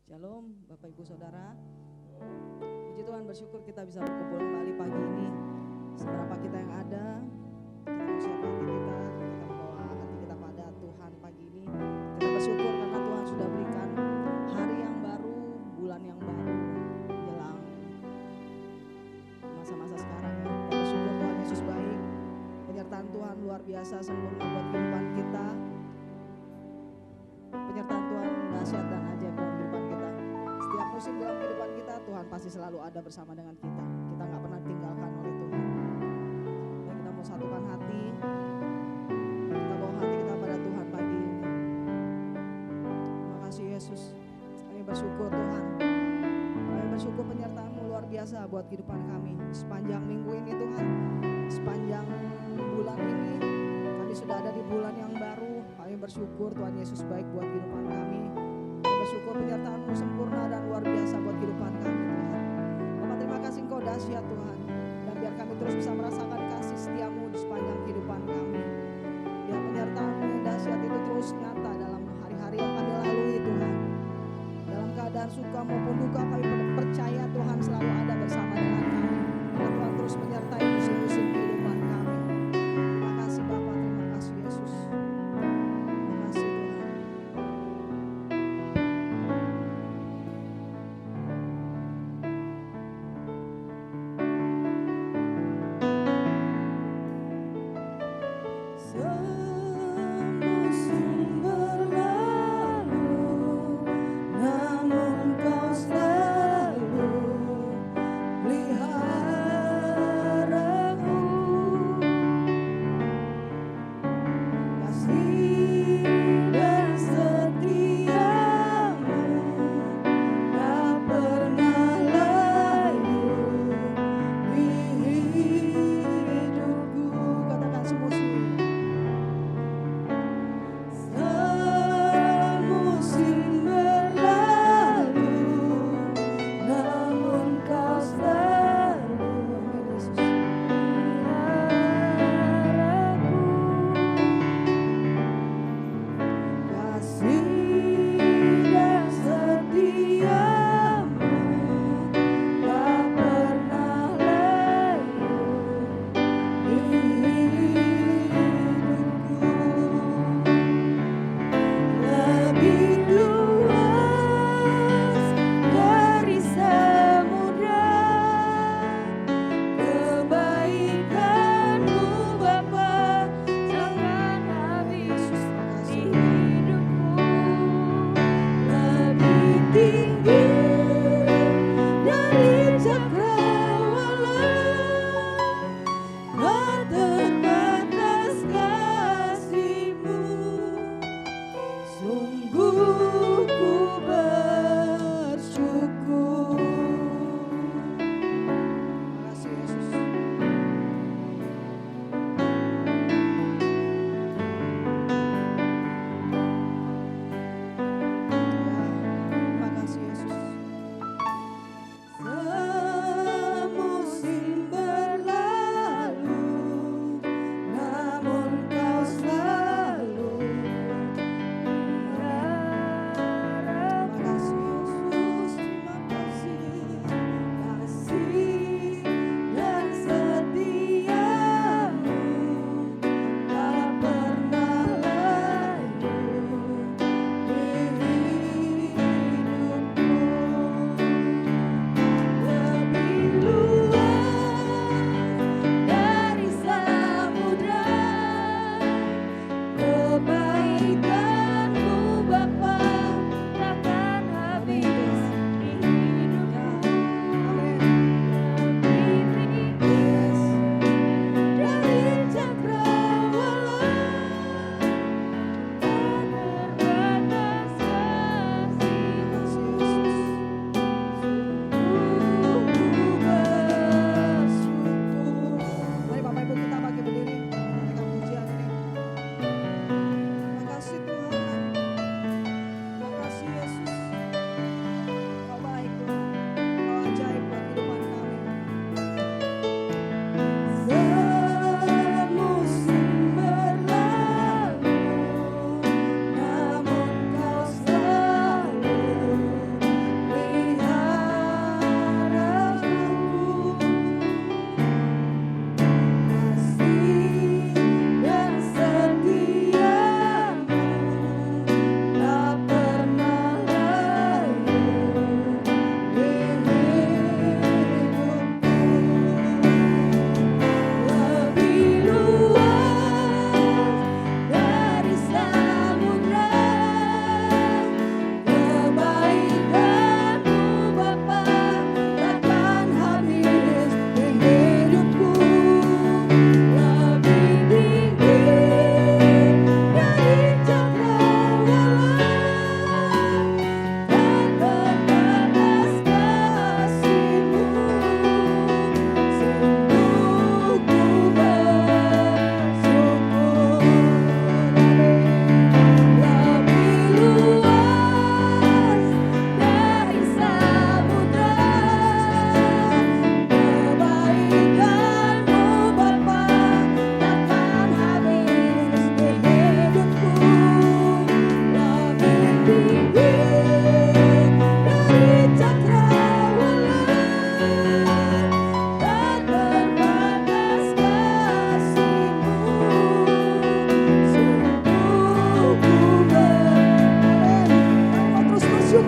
Shalom Bapak Ibu Saudara. Puji Tuhan, bersyukur kita bisa berkumpul kembali pagi ini. Seberapa kita yang ada, kita mau siapkan hati kita membawa hati kita pada Tuhan pagi ini. Kita bersyukur karena Tuhan sudah berikan hari yang baru, bulan yang baru jelang masa-masa sekarang ya. Kita bersyukur Tuhan Yesus baik. Penyertaan Tuhan luar biasa sempurna buat kehidupan kita. Penyertaan Tuhan dahsyat dan ajaib dalam kehidupan kita. Setiap musim dalam kehidupan kita, Tuhan pasti selalu ada bersama dengan kita. Kita gak pernah tinggalkan oleh Tuhan. Dan kita mau satukan hati, kita bawa hati kita pada Tuhan pagi ini. Terima kasih Yesus. Kami bersyukur Tuhan. Kami bersyukur penyertaan-Mu luar biasa buat kehidupan kami. Sepanjang minggu ini Tuhan, sepanjang bulan ini, kami sudah ada di bulan yang baru. Kami bersyukur Tuhan Yesus baik buat kehidupan kami. Kami bersyukur penyertaan-Mu sempurna dan luar biasa buat kehidupan kami Tuhan. Bapak terima kasih Engkau dahsyat Tuhan. Dan biar kami terus bisa merasakan kasih setia-Mu di sepanjang kehidupan kami. Biar penyertaan-Mu yang dahsyat itu terus nyata dalam hari-hari yang kami lalui Tuhan. Dalam keadaan suka maupun duka kami percaya Tuhan selalu ada bersama dengan kami. Dan Tuhan terus menyertai musim-musim kehidupan kami. Terima kasih Bapak, terima kasih Yesus. Terima kasih Tuhan. Semusim berlalu, namun Kau selalu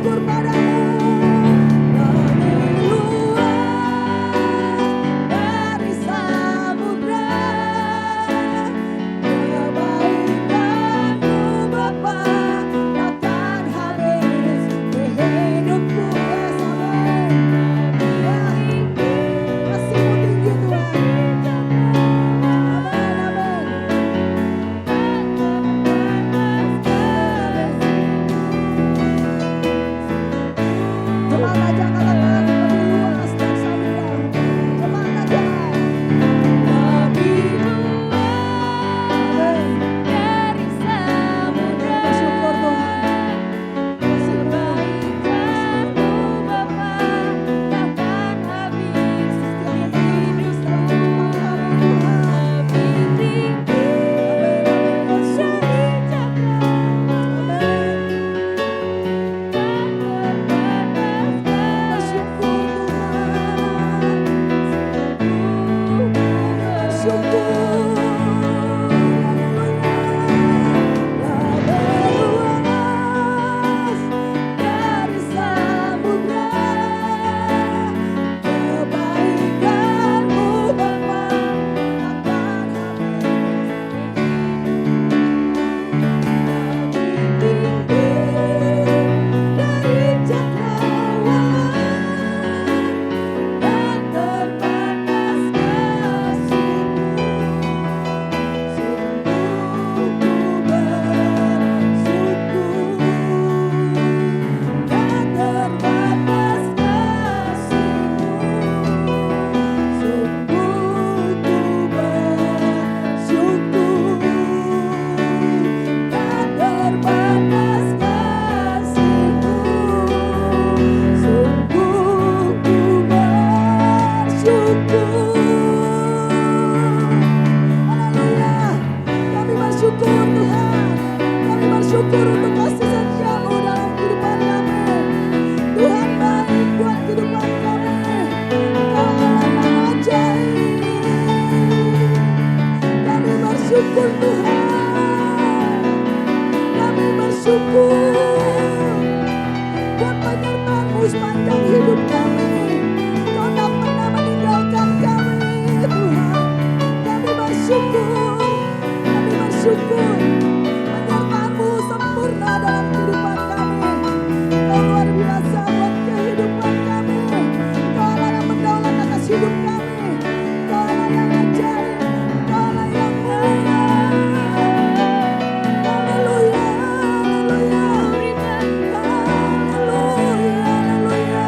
bersyukur padamu. Lebih luas dari samudra kebaikanmu Bapa, takkan habis di hidupku. Yes, amin. Kasih-Mu tinggi Tuhan. Jemaat aja katakan lebih luas dari samudra. Jemaat aja. Lebih luas dari samudra. Bersyukur Tuhan. Kebaikanmu Bapa, takkan habis di hidup kami. Lebih tinggi dari cakra. Bersyukur untuk kasih setia-Mu dalam kehidupan kami. Tuhan baik buat kehidupan kami. Kau Allah yang ajaib. Kami bersyukur Tuhan. Kami bersyukur buat penyertaan-Mu sepanjang hidup kami. Kau tak pernah meninggalkan kami Tuhan. Kami bersyukur. Kami bersyukur. Sempurna dalam kehidupan kami. Kau luar biasa buat kehidupan kami. Kau Allah yang berdaulat atas hidup kami. Kau Allah yang ajaib. Kau Allah yang mulia. Haleluya, haleluya, haleluya, haleluya.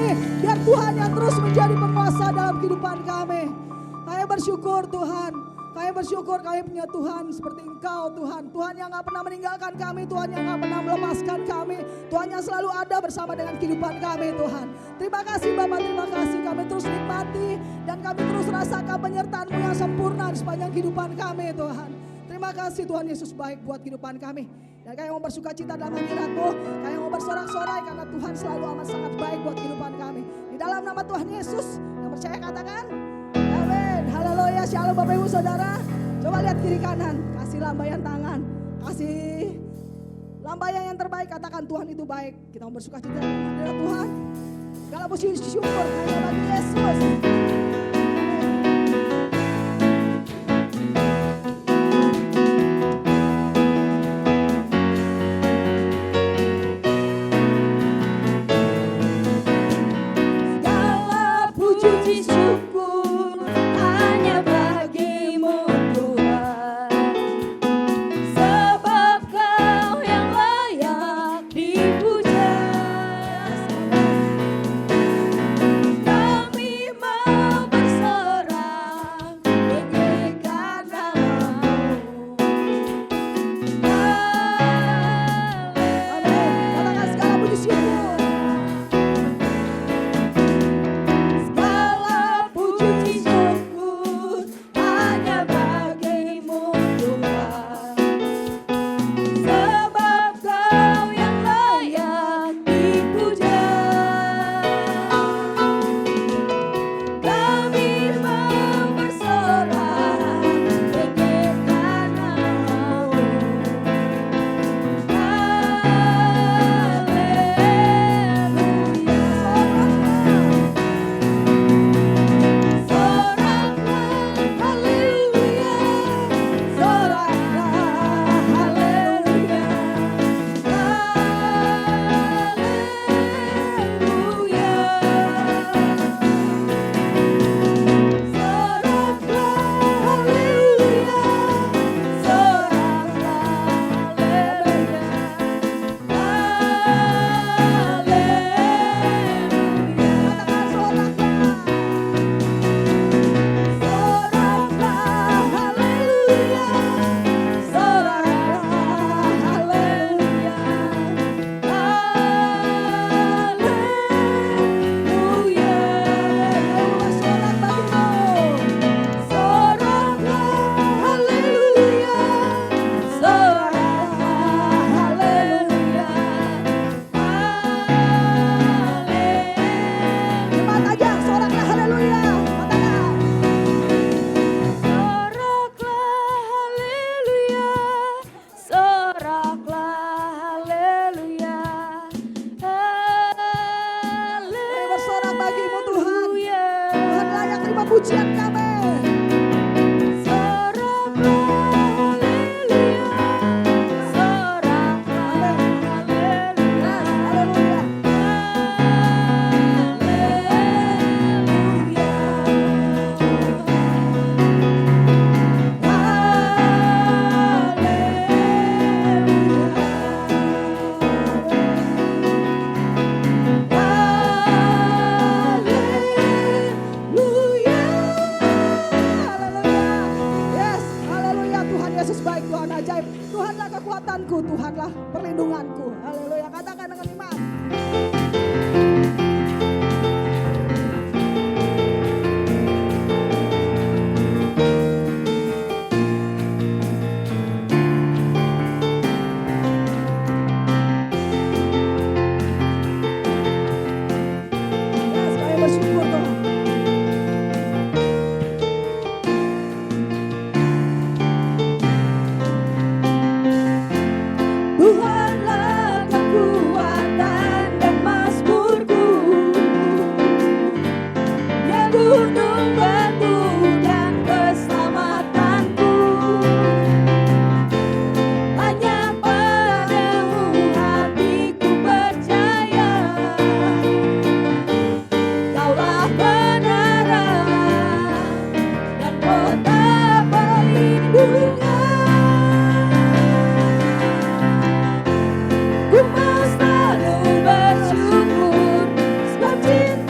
kami. Biar Tuhan yang terus menjadi penguasa dalam kehidupan kami. Kami bersyukur Tuhan. Kami bersyukur kami punya Tuhan seperti Engkau Tuhan. Tuhan yang gak pernah meninggalkan kami. Tuhan yang gak pernah melepaskan kami. Tuhan yang selalu ada bersama dengan kehidupan kami Tuhan. Terima kasih Bapak, terima kasih. Kami terus nikmati dan kami terus rasakan penyertaan-Mu yang sempurna di sepanjang kehidupan kami Tuhan. Terima kasih Tuhan Yesus baik buat kehidupan kami. Dan kami mau bersuka cita dalam hadirat-Mu. Kami mau bersorak-sorai karena Tuhan selalu amat sangat baik buat kehidupan kami. Di dalam nama Tuhan Yesus yang percaya katakan amin. Haleluya. Shalom Bapak Ibu Saudara. Coba lihat kiri kanan. Kasih lambaian tangan. Kasih lambaian yang terbaik. Katakan Tuhan itu baik. Kita mau bersuka cita dalam hadirat Tuhan. Segala puji syukur hanya bagi Yesus. Pujian kami. Tuhanlah perlindunganku. Haleluya. Katakan dengan iman. Yes, kami bersyukur Tuhan. Tuhanlah kekuatan dan mazmurku, ya gunung batu dan keselamatanku. Hanya padamu hatiku percaya, Kaulah kebenaran dan kota perlindungan. Ku mau selalu bersyukur sebab cinta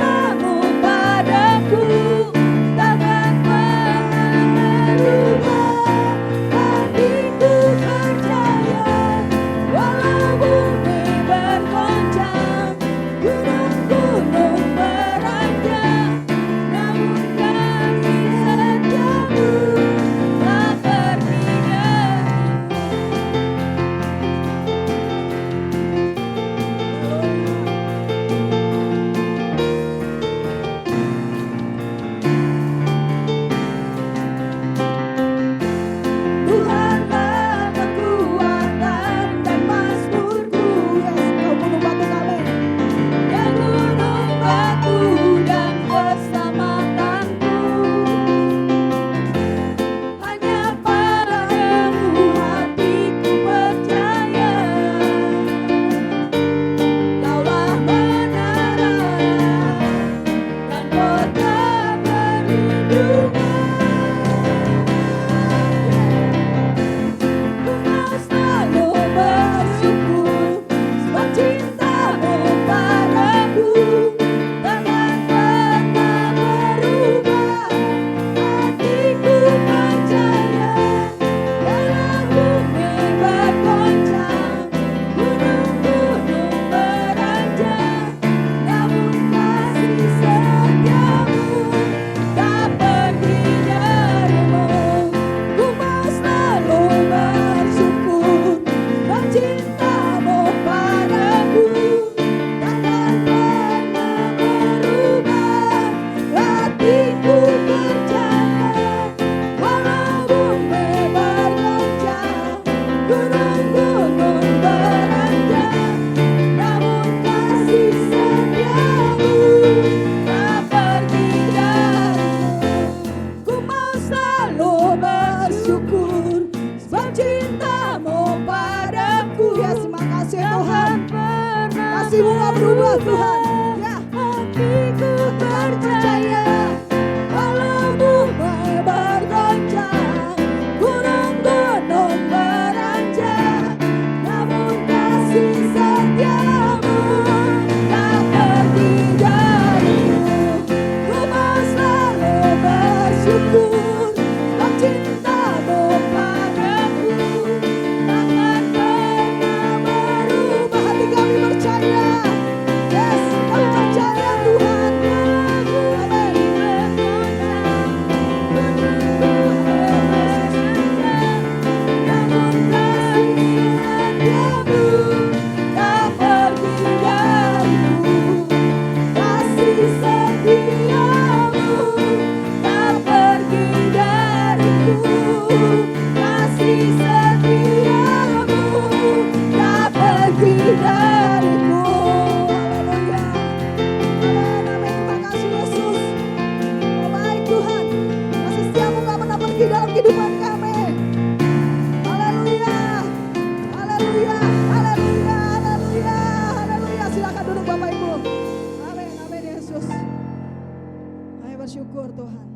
bersyukur Tuhan.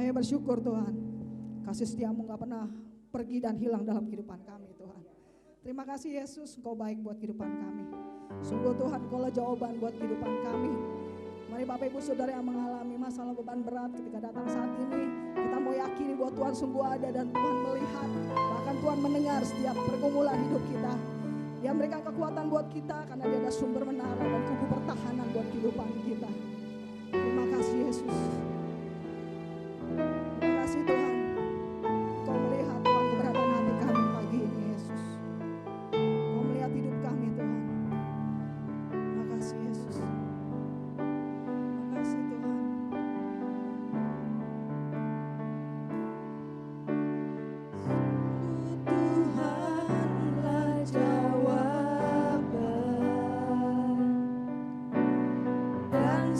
Ayah bersyukur Tuhan. Kasih setiamu gak pernah pergi dan hilang dalam kehidupan kami Tuhan. Terima kasih Yesus, Engkau baik buat kehidupan kami. Sungguh Tuhan, Engkaulah jawaban buat kehidupan kami. Mari Bapak Ibu Saudara yang mengalami masalah beban berat ketika datang saat ini, kita mau yakini bahwa Tuhan sungguh ada dan Tuhan melihat. Bahkan Tuhan mendengar setiap pergumulan hidup kita. Dia memberikan kekuatan buat kita karena dia ada sumber menara dan kubu pertahanan buat kehidupan kita. Terima kasih Yesus. Terima kasih Tuhan. Kau melihat Tuhan keberadaan hati kami pagi ini Yesus. Kau melihat hidup kami Tuhan. Terima kasih Yesus. Terima kasih Tuhan. Tuhanlah jawaban dan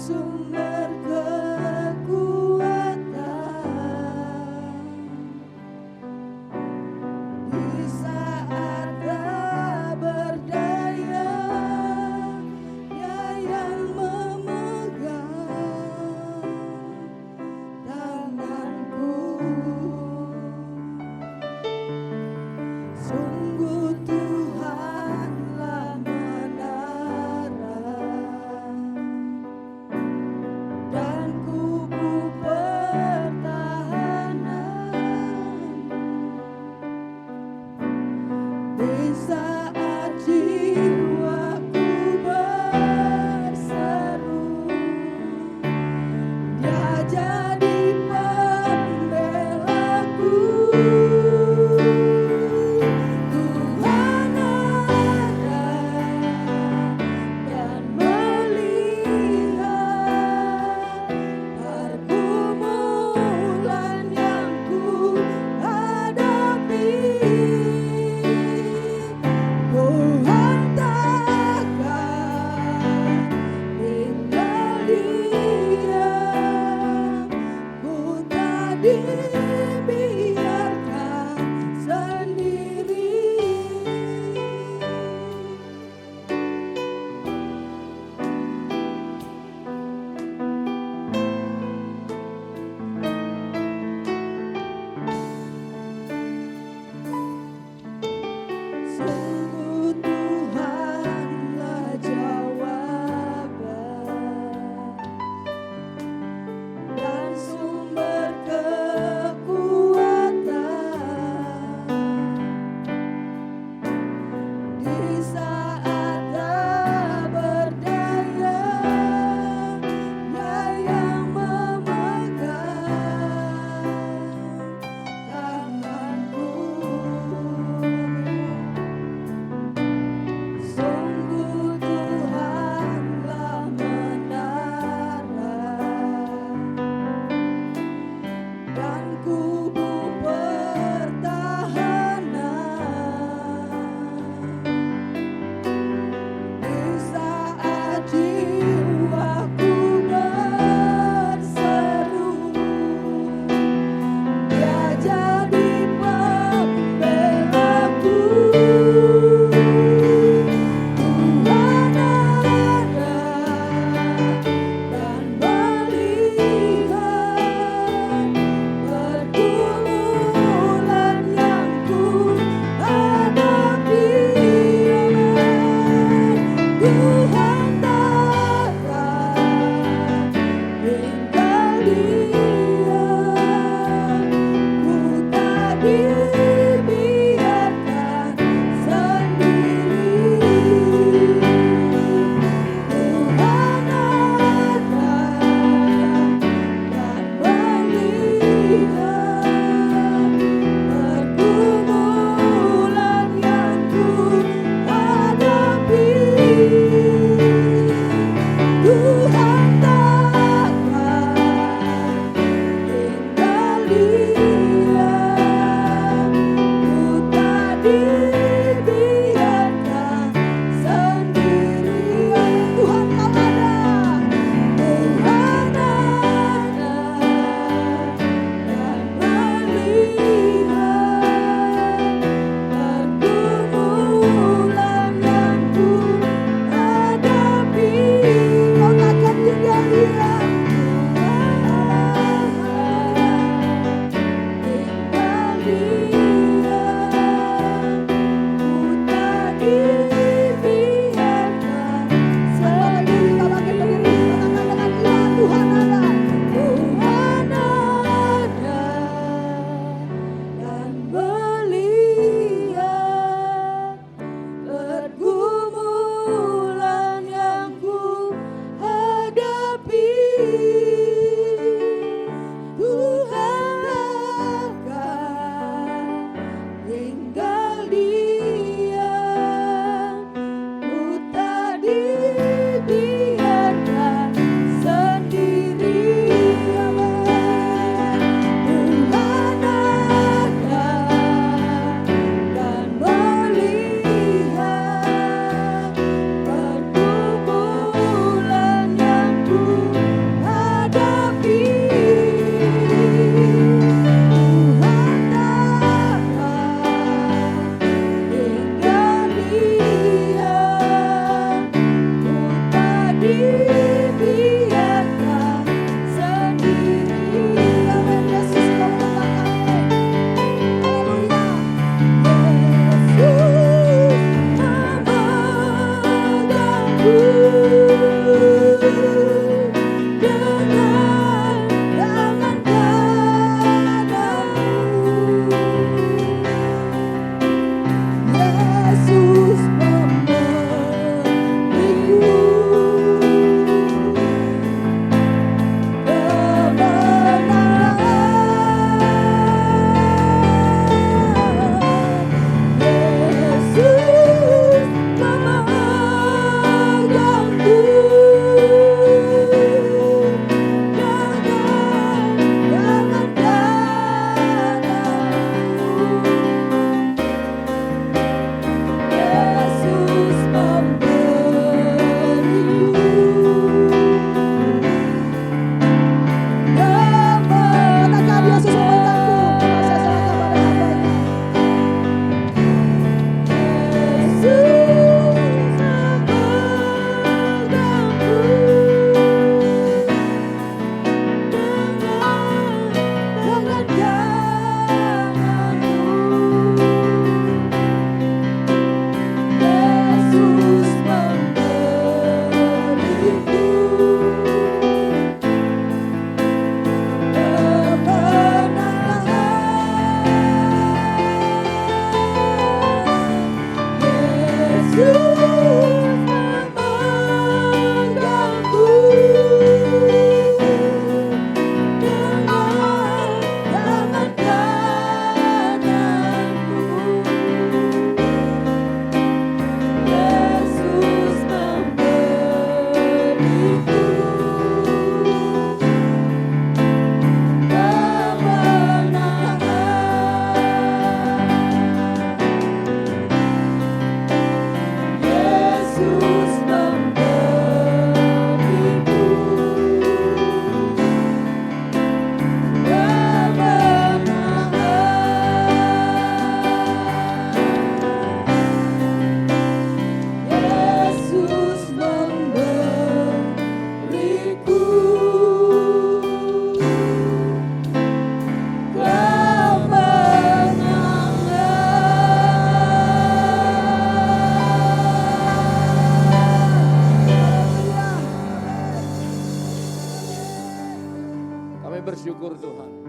bersyukur Tuhan,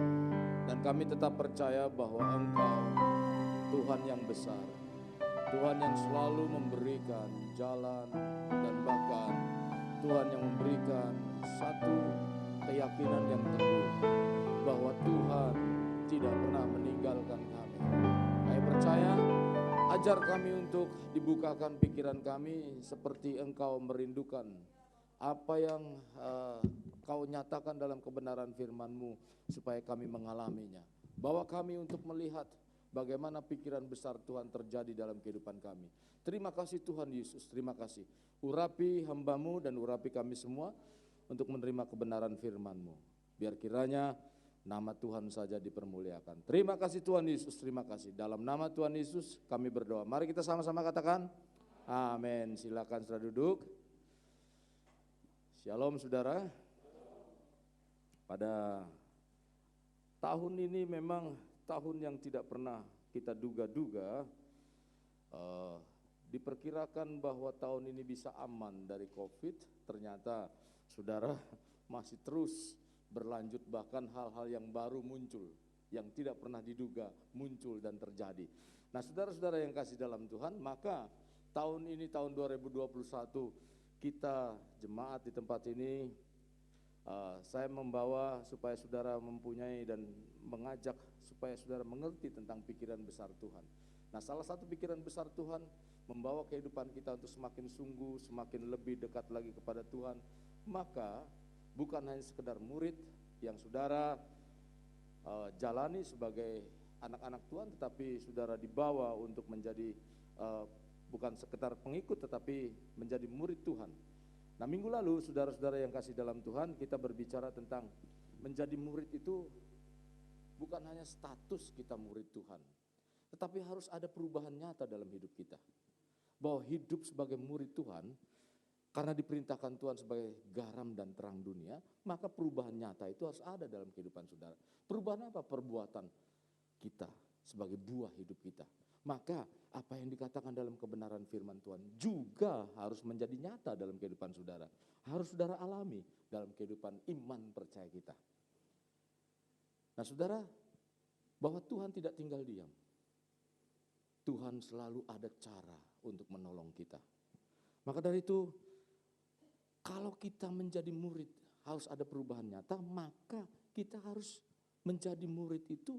dan kami tetap percaya bahwa Engkau Tuhan yang besar, Tuhan yang selalu memberikan jalan, dan bahkan Tuhan yang memberikan satu keyakinan yang teguh bahwa Tuhan tidak pernah meninggalkan kami. Kami percaya, ajar kami untuk dibukakan pikiran kami seperti Engkau merindukan apa yang Kau nyatakan dalam kebenaran firman-Mu, supaya kami mengalaminya. Bawa kami untuk melihat bagaimana pikiran besar Tuhan terjadi dalam kehidupan kami. Terima kasih Tuhan Yesus, terima kasih. Urapi hamba-Mu dan urapi kami semua untuk menerima kebenaran firman-Mu. Biar kiranya nama Tuhan saja dipermuliakan. Terima kasih Tuhan Yesus, terima kasih. Dalam nama Tuhan Yesus kami berdoa. Mari kita sama-sama katakan amin. Silakan saudara duduk. Shalom saudara. Pada tahun ini memang tahun yang tidak pernah kita duga-duga. Diperkirakan bahwa tahun ini bisa aman dari COVID. Ternyata saudara masih terus berlanjut, bahkan hal-hal yang baru muncul, yang tidak pernah diduga muncul dan terjadi. Nah saudara-saudara yang kasih dalam Tuhan, maka tahun ini tahun 2021 kita jemaat di tempat ini, saya membawa supaya saudara mempunyai dan mengajak supaya saudara mengerti tentang pikiran besar Tuhan. Nah salah satu pikiran besar Tuhan membawa kehidupan kita untuk semakin sungguh, semakin lebih dekat lagi kepada Tuhan. Maka bukan hanya sekedar murid yang saudara jalani sebagai anak-anak Tuhan, tetapi saudara dibawa untuk menjadi bukan sekedar pengikut, tetapi menjadi murid Tuhan. Nah minggu lalu saudara-saudara yang kasih dalam Tuhan, kita berbicara tentang menjadi murid itu bukan hanya status kita murid Tuhan, tetapi harus ada perubahan nyata dalam hidup kita. Bahwa hidup sebagai murid Tuhan, karena diperintahkan Tuhan sebagai garam dan terang dunia, maka perubahan nyata itu harus ada dalam kehidupan saudara. Perubahan apa? Perbuatan kita sebagai buah hidup kita. Maka apa yang dikatakan dalam kebenaran firman Tuhan juga harus menjadi nyata dalam kehidupan saudara. Harus saudara alami dalam kehidupan iman percaya kita. Nah saudara, bahwa Tuhan tidak tinggal diam. Tuhan selalu ada cara untuk menolong kita. Maka dari itu, kalau kita menjadi murid harus ada perubahan nyata, maka kita harus menjadi murid itu,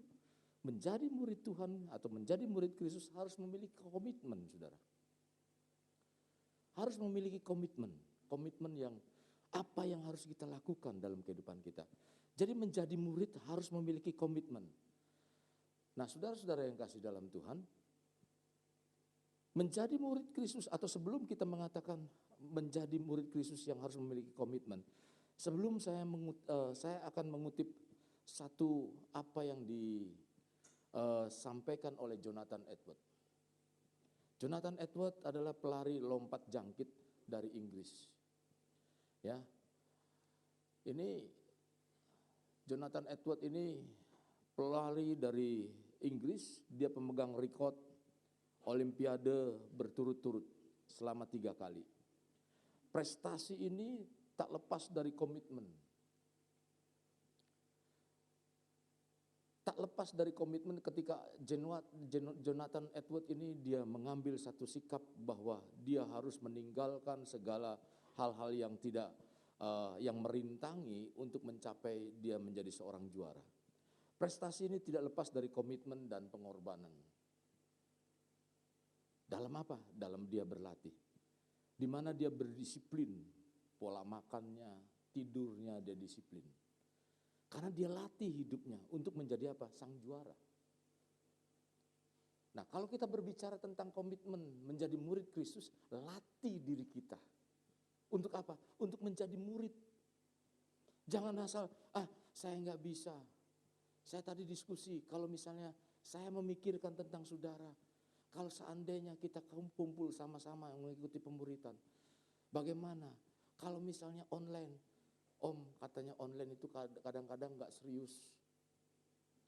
menjadi murid Tuhan atau menjadi murid Kristus harus memiliki komitmen saudara. Harus memiliki komitmen yang apa yang harus kita lakukan dalam kehidupan kita. Jadi menjadi murid harus memiliki komitmen. Nah saudara-saudara yang kasih dalam Tuhan, menjadi murid Kristus atau sebelum kita mengatakan menjadi murid Kristus yang harus memiliki komitmen. Sebelum saya akan mengutip satu apa yang disampaikan oleh Jonathan Edwards. Jonathan Edwards adalah pelari lompat jangkit dari Inggris. Ya. Ini Jonathan Edwards ini pelari dari Inggris, dia pemegang rekor Olimpiade berturut-turut selama 3 kali. Prestasi ini tak lepas dari komitmen. Tak lepas dari komitmen ketika Jonathan Edwards ini dia mengambil satu sikap bahwa dia harus meninggalkan segala hal-hal yang tidak yang merintangi untuk mencapai dia menjadi seorang juara. Prestasi ini tidak lepas dari komitmen dan pengorbanan. Dalam apa? Dalam dia berlatih. Di mana dia berdisiplin, pola makannya, tidurnya dia disiplin. Karena dia latih hidupnya untuk menjadi apa? Sang juara. Nah, kalau kita berbicara tentang komitmen menjadi murid Kristus, latih diri kita. Untuk apa? Untuk menjadi murid. Jangan asal, saya nggak bisa. Saya tadi diskusi, kalau misalnya saya memikirkan tentang saudara, kalau seandainya kita kumpul sama-sama mengikuti pemuritan, bagaimana? Kalau misalnya online, Om katanya online itu kadang-kadang gak serius.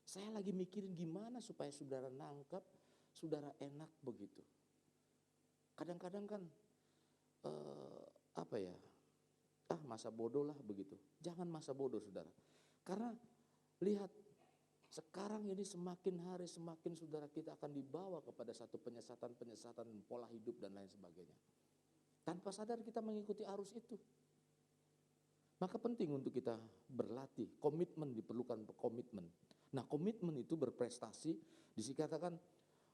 Saya lagi mikirin gimana supaya saudara nangkap, saudara enak begitu. Kadang-kadang kan masa bodoh lah begitu. Jangan masa bodoh saudara. Karena Lihat, sekarang ini semakin hari semakin saudara kita akan dibawa kepada satu penyesatan-penyesatan pola hidup dan lain sebagainya. Tanpa sadar kita mengikuti arus itu. Maka penting untuk kita berlatih, komitmen diperlukan komitmen. Nah, komitmen itu berprestasi, dikatakan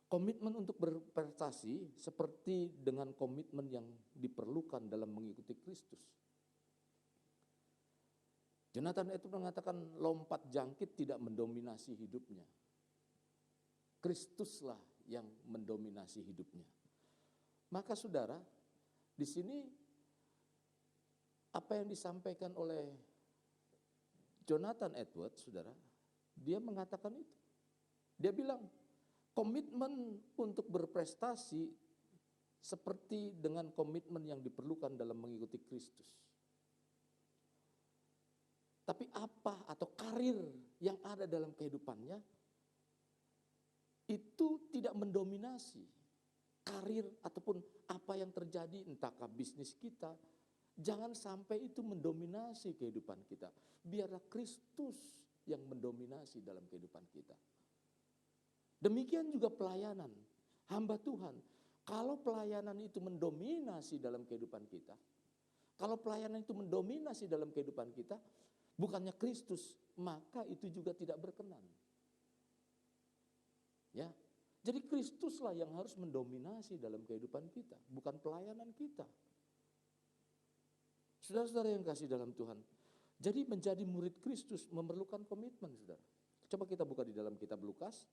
komitmen untuk berprestasi seperti dengan komitmen yang diperlukan dalam mengikuti Kristus. Jonathan itu mengatakan lompat jangkit tidak mendominasi hidupnya. Kristuslah yang mendominasi hidupnya. Maka saudara, di sini apa yang disampaikan oleh Jonathan Edwards, saudara, dia mengatakan itu. Dia bilang, komitmen untuk berprestasi seperti dengan komitmen yang diperlukan dalam mengikuti Kristus. Tapi apa atau karir yang ada dalam kehidupannya itu tidak mendominasi karir ataupun apa yang terjadi, entahkah bisnis kita, jangan sampai itu mendominasi kehidupan kita. Biarlah Kristus yang mendominasi dalam kehidupan kita. Demikian juga pelayanan, hamba Tuhan. Kalau pelayanan itu mendominasi dalam kehidupan kita, kalau pelayanan itu mendominasi dalam kehidupan kita, bukannya Kristus, maka itu juga tidak berkenan. Ya, jadi Kristuslah yang harus mendominasi dalam kehidupan kita, bukan pelayanan kita. Saudara-saudara yang kasih dalam Tuhan, jadi menjadi murid Kristus memerlukan komitmen, saudara. Coba kita buka di dalam kitab Lukas.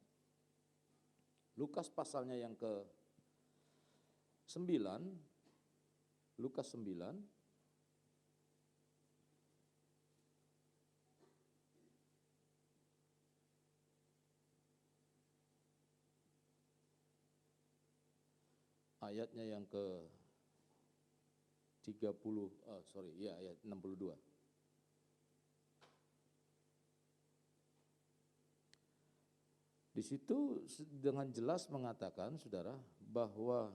Lukas pasalnya yang ke-9, Lukas 9. Ayatnya yang ayat 62. Di situ dengan jelas mengatakan, saudara, bahwa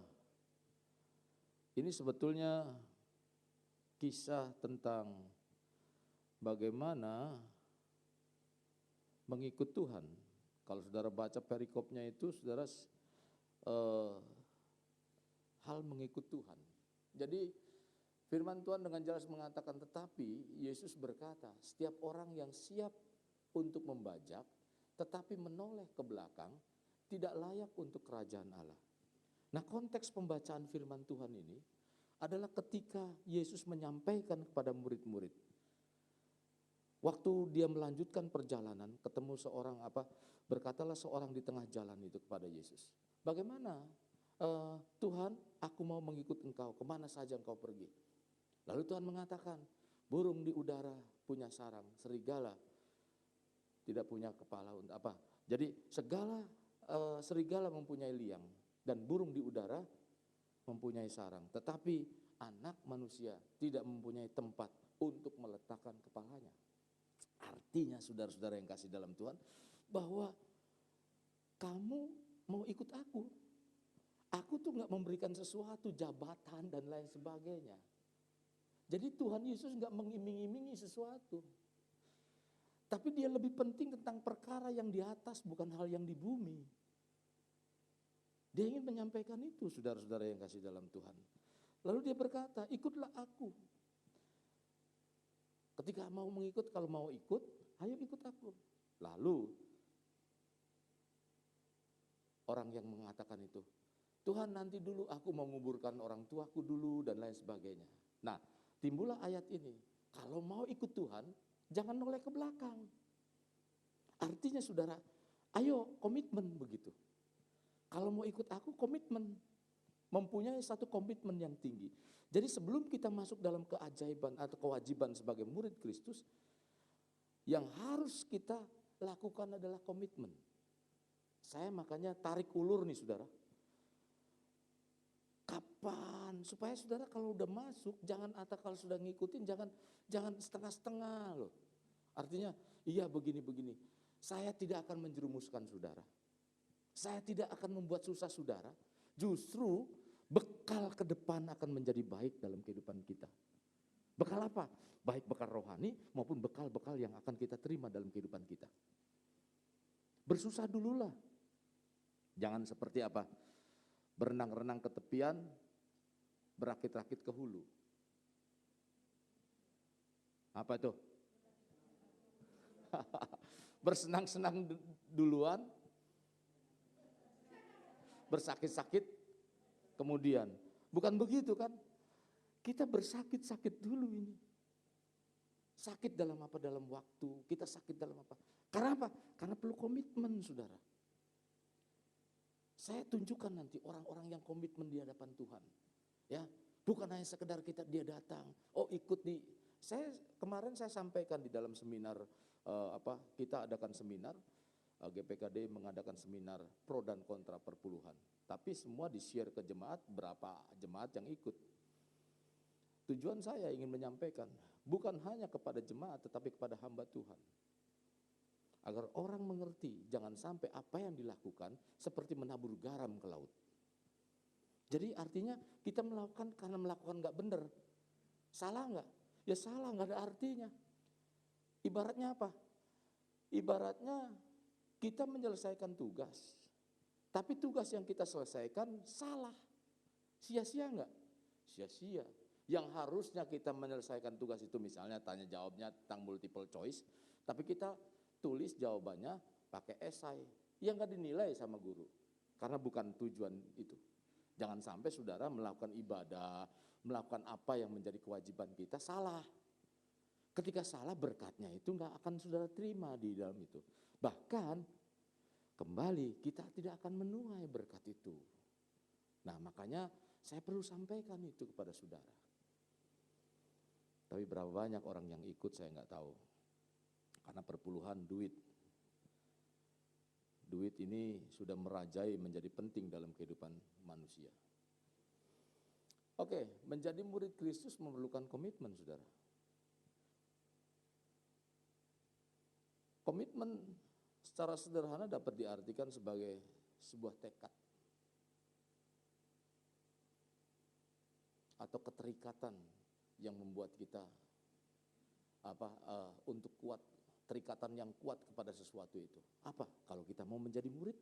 ini sebetulnya kisah tentang bagaimana mengikut Tuhan. Kalau saudara baca perikopnya itu, saudara, hal mengikut Tuhan. Jadi firman Tuhan dengan jelas mengatakan, tetapi Yesus berkata, setiap orang yang siap untuk membajak, tetapi menoleh ke belakang, tidak layak untuk kerajaan Allah. Nah, konteks pembacaan firman Tuhan ini adalah ketika Yesus menyampaikan kepada murid-murid. Waktu dia melanjutkan perjalanan, ketemu berkatalah seorang di tengah jalan itu kepada Yesus. Bagaimana? Tuhan, aku mau mengikut engkau, kemana saja engkau pergi. Lalu Tuhan mengatakan, burung di udara punya sarang, serigala tidak punya kepala untuk apa. Jadi serigala mempunyai liang dan burung di udara mempunyai sarang. Tetapi anak manusia tidak mempunyai tempat untuk meletakkan kepalanya. Artinya saudara-saudara yang kasih dalam Tuhan, bahwa kamu mau ikut aku. Aku tuh gak memberikan sesuatu, jabatan dan lain sebagainya. Jadi Tuhan Yesus gak mengiming-imingi sesuatu. Tapi dia lebih penting tentang perkara yang di atas, bukan hal yang di bumi. Dia ingin menyampaikan itu, saudara-saudara yang kasih dalam Tuhan. Lalu dia berkata, ikutlah aku. Ketika mau mengikut, kalau mau ikut, ayo ikut aku. Lalu orang yang mengatakan itu, Tuhan nanti dulu aku mau menguburkan orang tuaku dulu dan lain sebagainya. Nah, timbullah ayat ini. Kalau mau ikut Tuhan, jangan noleh ke belakang. Artinya saudara, ayo komitmen begitu. Kalau mau ikut aku, komitmen. Mempunyai satu komitmen yang tinggi. Jadi sebelum kita masuk dalam keajaiban atau kewajiban sebagai murid Kristus, yang harus kita lakukan adalah komitmen. Saya makanya tarik ulur nih saudara. Kapan? Supaya saudara kalau udah masuk, jangan atau kalau sudah ngikutin, jangan setengah-setengah loh. Artinya, iya begini-begini. Saya tidak akan menjerumuskan saudara. Saya tidak akan membuat susah saudara. Justru bekal ke depan akan menjadi baik dalam kehidupan kita. Bekal apa? Baik bekal rohani maupun bekal-bekal yang akan kita terima dalam kehidupan kita. Bersusah dululah. Jangan seperti apa? Berenang-renang ke tepian, berakit-rakit ke hulu. Apa itu? Bersenang-senang duluan, bersakit-sakit kemudian. Bukan begitu kan? Kita bersakit-sakit dulu ini. Sakit dalam apa? Dalam waktu. Kita sakit dalam apa? Karena apa? Karena perlu komitmen, saudara. Saya tunjukkan nanti orang-orang yang komitmen di hadapan Tuhan. Ya, bukan hanya sekedar dia datang. Oh, ikut di. Kemarin saya sampaikan di dalam seminar kita adakan seminar. GPKD mengadakan seminar pro dan kontra perpuluhan. Tapi semua di-share ke jemaat, berapa jemaat yang ikut. Tujuan saya ingin menyampaikan, bukan hanya kepada jemaat tetapi kepada hamba Tuhan. Agar orang mengerti, jangan sampai apa yang dilakukan seperti menabur garam ke laut. Jadi artinya kita melakukan karena melakukan gak benar. Salah gak? Ya salah, gak ada artinya. Ibaratnya apa? Ibaratnya kita menyelesaikan tugas, tapi tugas yang kita selesaikan salah. Sia-sia gak? Sia-sia. Yang harusnya kita menyelesaikan tugas itu misalnya tanya jawabnya tentang multiple choice, tapi kita tulis jawabannya pakai esai yang gak dinilai sama guru. Karena bukan tujuan itu. Jangan sampai saudara melakukan ibadah, melakukan apa yang menjadi kewajiban kita salah. Ketika salah berkatnya itu gak akan saudara terima di dalam itu. Bahkan kembali kita tidak akan menuai berkat itu. Nah makanya saya perlu sampaikan itu kepada saudara. Tapi berapa banyak orang yang ikut saya nggak tahu. Karena perpuluhan duit. Duit ini sudah merajai menjadi penting dalam kehidupan manusia. Oke, menjadi murid Kristus memerlukan komitmen, saudara. Komitmen secara sederhana dapat diartikan sebagai sebuah tekad. Atau keterikatan yang membuat kita untuk kuat, terikatan yang kuat kepada sesuatu itu. Apa? Kalau kita mau menjadi murid,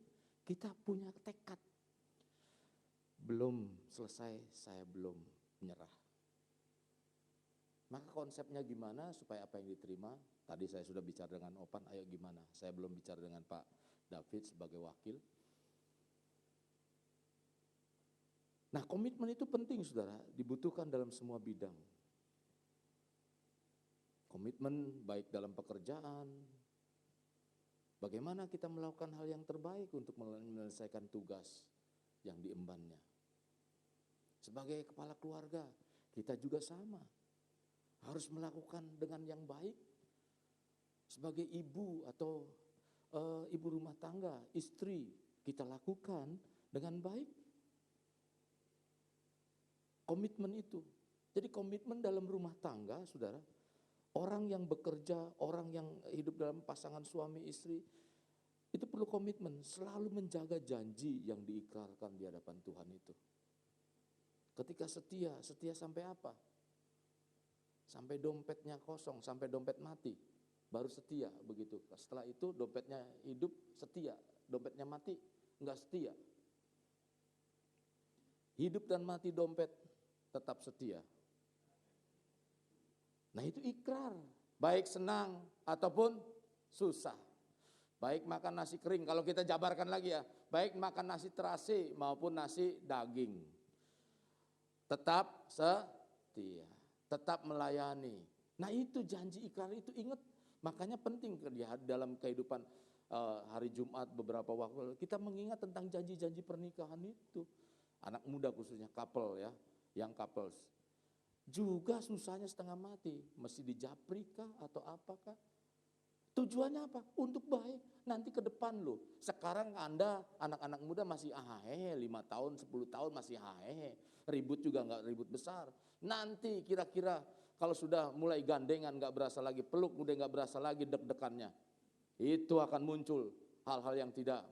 kita punya tekad. Belum selesai, saya belum menyerah. Maka konsepnya gimana supaya apa yang diterima? Tadi saya sudah bicara dengan Opan, ayo gimana? Saya belum bicara dengan Pak David sebagai wakil. Nah, komitmen itu penting, saudara, dibutuhkan dalam semua bidang. Komitmen baik dalam pekerjaan, bagaimana kita melakukan hal yang terbaik untuk menyelesaikan tugas yang diembannya. Sebagai kepala keluarga, kita juga sama, harus melakukan dengan yang baik. Sebagai ibu atau ibu rumah tangga, istri, kita lakukan dengan baik. Komitmen itu. Jadi komitmen dalam rumah tangga, saudara, orang yang bekerja, orang yang hidup dalam pasangan suami istri, itu perlu komitmen, selalu menjaga janji yang diikrarkan di hadapan Tuhan itu. Ketika setia sampai apa? Sampai dompetnya kosong, sampai dompet mati, baru setia begitu. Setelah itu dompetnya hidup setia, dompetnya mati enggak setia. Hidup dan mati dompet tetap setia. Nah itu ikrar, baik senang ataupun susah. Baik makan nasi kering, kalau kita jabarkan lagi ya, baik makan nasi terasi maupun nasi daging. Tetap setia, tetap melayani. Nah itu janji ikrar itu, ingat. Makanya penting dalam kehidupan hari Jumat beberapa waktu kita mengingat tentang janji-janji pernikahan itu. Anak muda khususnya couple ya, yang couples. Juga susahnya setengah mati, mesti dijaprikah atau apakah? Tujuannya apa? Untuk baik, nanti ke depan loh. Sekarang Anda anak-anak muda masih ahehe, 5 tahun, 10 tahun masih ahehe. Ribut juga enggak ribut besar. Nanti kira-kira kalau sudah mulai gandengan enggak berasa lagi, peluk udah enggak berasa lagi deg-degannya. Itu akan muncul hal-hal yang tidak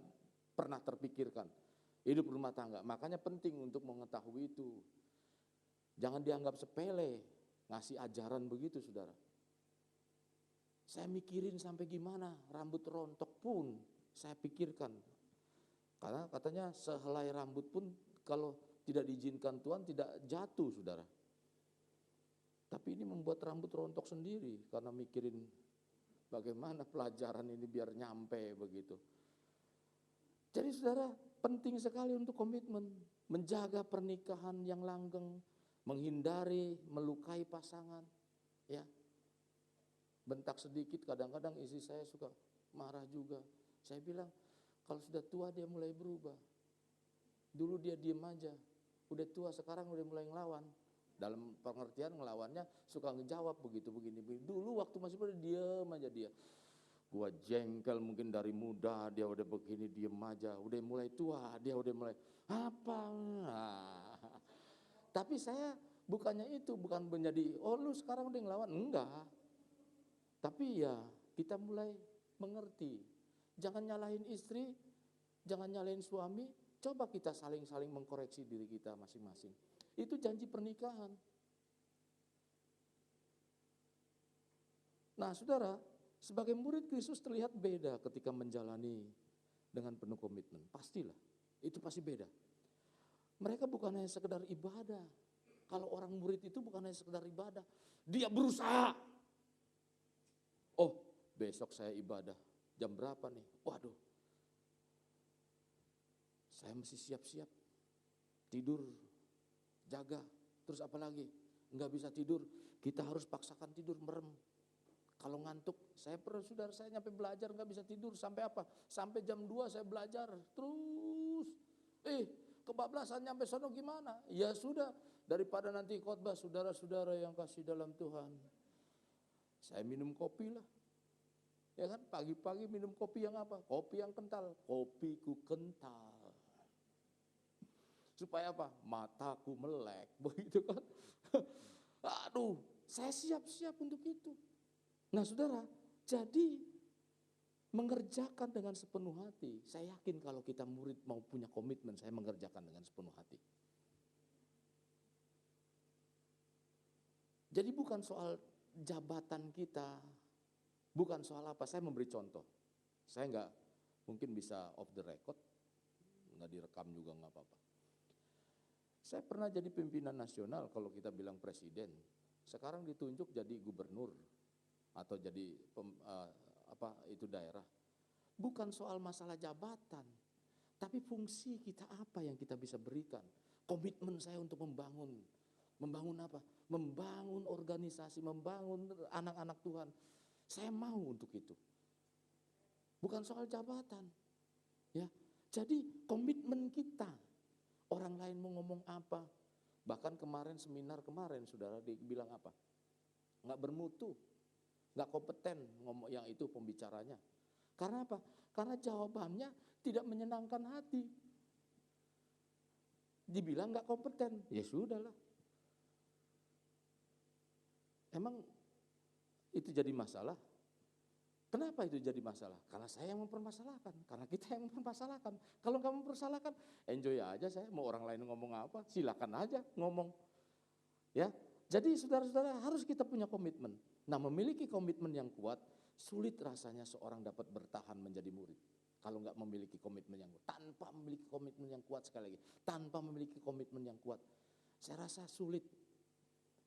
pernah terpikirkan. Hidup rumah tangga, makanya penting untuk mengetahui itu. Jangan dianggap sepele. ngasih ajaran begitu saudara. Saya mikirin sampai gimana, rambut rontok pun saya pikirkan. Karena katanya sehelai rambut pun kalau tidak diizinkan Tuhan tidak jatuh saudara. Tapi ini membuat rambut rontok sendiri karena mikirin bagaimana pelajaran ini biar nyampe begitu. Jadi saudara, penting sekali untuk komitmen, menjaga pernikahan yang langgeng, menghindari melukai pasangan, ya. Bentak sedikit, kadang-kadang istri saya suka marah juga. Saya bilang, kalau sudah tua dia mulai berubah. Dulu dia diem aja, udah tua sekarang udah mulai ngelawan. Dalam pengertian ngelawannya suka ngejawab begitu begini. Dulu waktu masih muda diem aja dia. Gua jengkel mungkin dari muda dia udah begini diem aja. Udah mulai tua dia udah mulai apa? Nah. Tapi saya bukannya itu, bukan menjadi oh lu sekarang udah ngelawan, enggak. Tapi ya kita mulai mengerti. Jangan nyalahin istri, jangan nyalahin suami. Coba kita saling-saling mengkoreksi diri kita masing-masing. Itu janji pernikahan. Nah saudara, sebagai murid Kristus terlihat beda ketika menjalani dengan penuh komitmen. Pastilah, itu pasti beda. Mereka bukan hanya sekedar ibadah. Kalau orang murid itu bukan hanya sekedar ibadah. Dia berusaha. Oh, besok saya ibadah. Jam berapa nih? Waduh. Saya mesti siap-siap. Tidur, jaga. Terus apa lagi? Enggak bisa tidur. Kita harus paksakan tidur, merem. Kalau ngantuk, saya pernah saudara saya nyampe belajar enggak bisa tidur. Sampai apa? Sampai jam 2 saya belajar. Terus, kebablasan nyampe sono gimana? Ya sudah, daripada nanti khotbah saudara-saudara yang kasih dalam Tuhan. Saya minum kopi lah. Ya kan, pagi-pagi minum kopi yang apa? Kopi yang kental. Kopiku kental. Supaya apa? Mataku melek. Begitu kan. Aduh, saya siap-siap untuk itu. Nah saudara, jadi mengerjakan dengan sepenuh hati. Saya yakin kalau kita murid mau punya komitmen, saya mengerjakan dengan sepenuh hati. Jadi bukan soal jabatan kita, bukan soal apa. Saya memberi contoh. Saya enggak mungkin bisa off the record, enggak direkam juga enggak apa-apa. Saya pernah jadi pimpinan nasional kalau kita bilang presiden. Sekarang ditunjuk jadi gubernur atau jadi daerah. Bukan soal masalah jabatan, tapi fungsi kita apa yang kita bisa berikan. Komitmen saya untuk membangun apa? Membangun organisasi, membangun anak-anak Tuhan. Saya mau untuk itu. Bukan soal jabatan. Ya. Jadi komitmen kita. Orang lain mau ngomong apa? Bahkan kemarin seminar saudara dibilang apa? Enggak bermutu, enggak kompeten ngomong yang itu pembicaranya. Karena apa? Karena jawabannya tidak menyenangkan hati. Dibilang enggak kompeten, ya sudahlah. Emang itu jadi masalah? Kenapa itu jadi masalah? Karena saya yang mempermasalahkan, karena kita yang mempermasalahkan. Kalau kamu mempermasalahkan, enjoy aja saya, mau orang lain ngomong apa, silakan aja ngomong. Ya, jadi saudara-saudara harus kita punya komitmen. Nah, memiliki komitmen yang kuat, sulit rasanya seorang dapat bertahan menjadi murid. Kalau nggak memiliki komitmen yang kuat, tanpa memiliki komitmen yang kuat sekali lagi, tanpa memiliki komitmen yang kuat, saya rasa sulit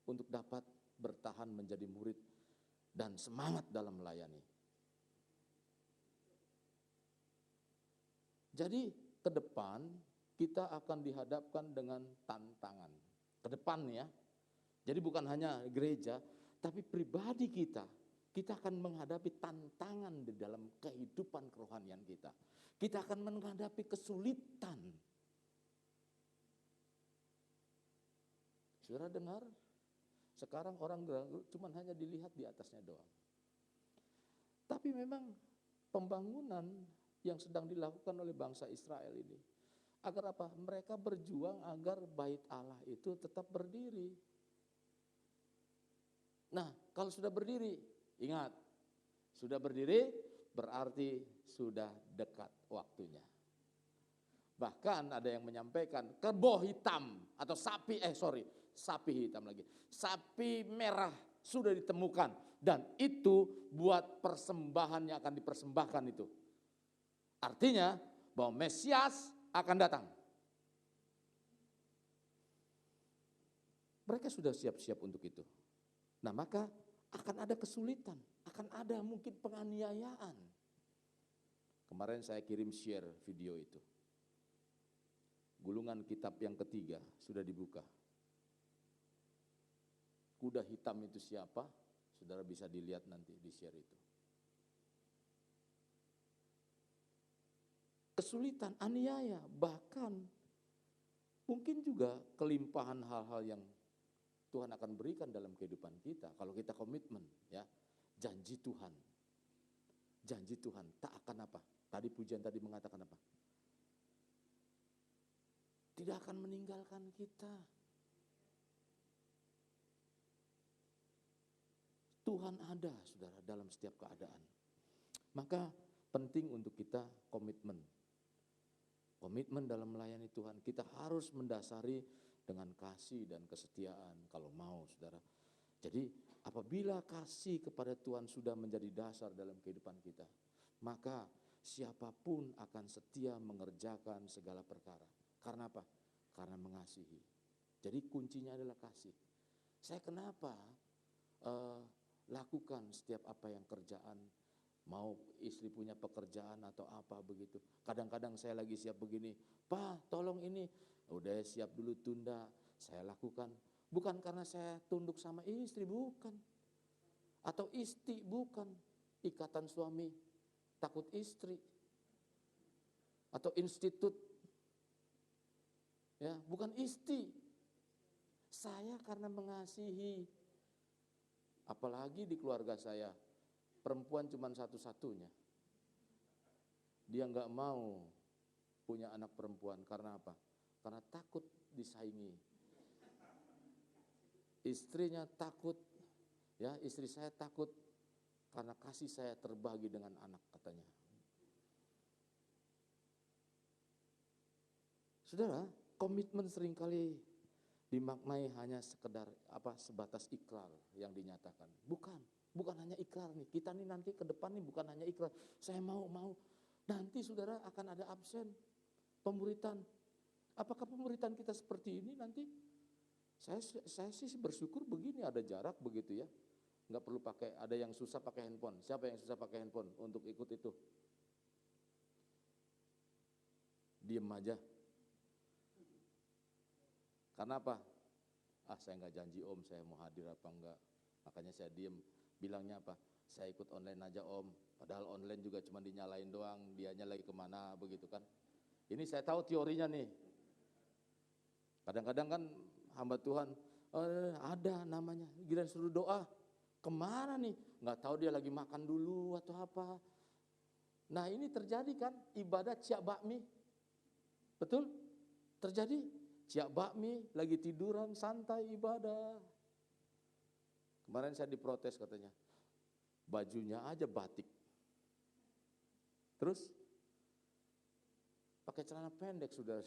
untuk dapat bertahan menjadi murid dan semangat dalam melayani. Jadi ke depan kita akan dihadapkan dengan tantangan. Ke depan ya. Jadi bukan hanya gereja, tapi pribadi kita. Kita akan menghadapi tantangan di dalam kehidupan kerohanian kita. Kita akan menghadapi kesulitan. Saudara dengar? Sekarang orang cuma hanya dilihat di atasnya doang. Tapi memang pembangunan yang sedang dilakukan oleh bangsa Israel ini. Agar apa? Mereka berjuang agar bait Allah itu tetap berdiri. Nah, kalau sudah berdiri, ingat, sudah berdiri berarti sudah dekat waktunya. Bahkan ada yang menyampaikan kerbau hitam atau sapi hitam lagi. Sapi merah sudah ditemukan. Dan itu buat persembahan yang akan dipersembahkan itu. Artinya bahwa Mesias akan datang. Mereka sudah siap-siap untuk itu. Nah maka akan ada kesulitan, akan ada mungkin penganiayaan. Kemarin saya kirim share video itu. Gulungan kitab yang ketiga sudah dibuka. Kuda hitam itu siapa? Saudara bisa dilihat nanti di share itu. Kesulitan, aniaya, bahkan mungkin juga kelimpahan hal-hal yang Tuhan akan berikan dalam kehidupan kita. Kalau kita komitmen, ya, janji Tuhan tak akan apa? Tadi pujian tadi mengatakan apa? Tidak akan meninggalkan kita. Tuhan ada, saudara, dalam setiap keadaan. Maka penting untuk kita komitmen. Komitmen dalam melayani Tuhan, kita harus mendasari dengan kasih dan kesetiaan kalau mau, saudara. Jadi apabila kasih kepada Tuhan sudah menjadi dasar dalam kehidupan kita, maka siapapun akan setia mengerjakan segala perkara. Karena apa? Karena mengasihi. Jadi kuncinya adalah kasih. Saya kenapa lakukan setiap apa yang kerjaan, mau istri punya pekerjaan atau apa begitu. Kadang-kadang saya lagi siap begini, Pak tolong ini, udah siap dulu tunda, saya lakukan. Bukan karena saya tunduk sama istri, bukan. Atau istri, bukan. Ikatan suami, takut istri. Atau institut, ya bukan istri. Saya karena mengasihi. Apalagi di keluarga saya, perempuan cuma satu-satunya. Dia nggak mau punya anak perempuan, karena apa? Karena takut disaingi. Istrinya takut, ya istri saya takut karena kasih saya terbagi dengan anak, katanya. Saudara, komitmen seringkali dimaknai hanya sekedar sebatas ikrar yang dinyatakan. Bukan hanya ikrar nih. Kita nih nanti ke depan nih bukan hanya ikrar. Saya mau. Nanti saudara akan ada absen pemuritan. Apakah pemuritan kita seperti ini nanti? Saya sih bersyukur begini, ada jarak begitu ya. Nggak perlu pakai, ada yang susah pakai handphone. Siapa yang susah pakai handphone untuk ikut itu? Diem aja. Karena apa? Saya nggak janji om, saya mau hadir apa enggak. Makanya saya diem. Bilangnya apa? Saya ikut online aja om. Padahal online juga cuma dinyalain doang, dianya lagi kemana begitu kan. Ini saya tahu teorinya nih. Kadang-kadang kan hamba Tuhan, ada namanya, giliran suruh doa, kemana nih? Nggak tahu dia lagi makan dulu atau apa. Nah ini terjadi kan, ibadah ciak bakmi. Betul? Terjadi, ciak bakmi, lagi tiduran, santai ibadah. Kemarin saya diprotes katanya, bajunya aja batik. Terus, pakai celana pendek sudah.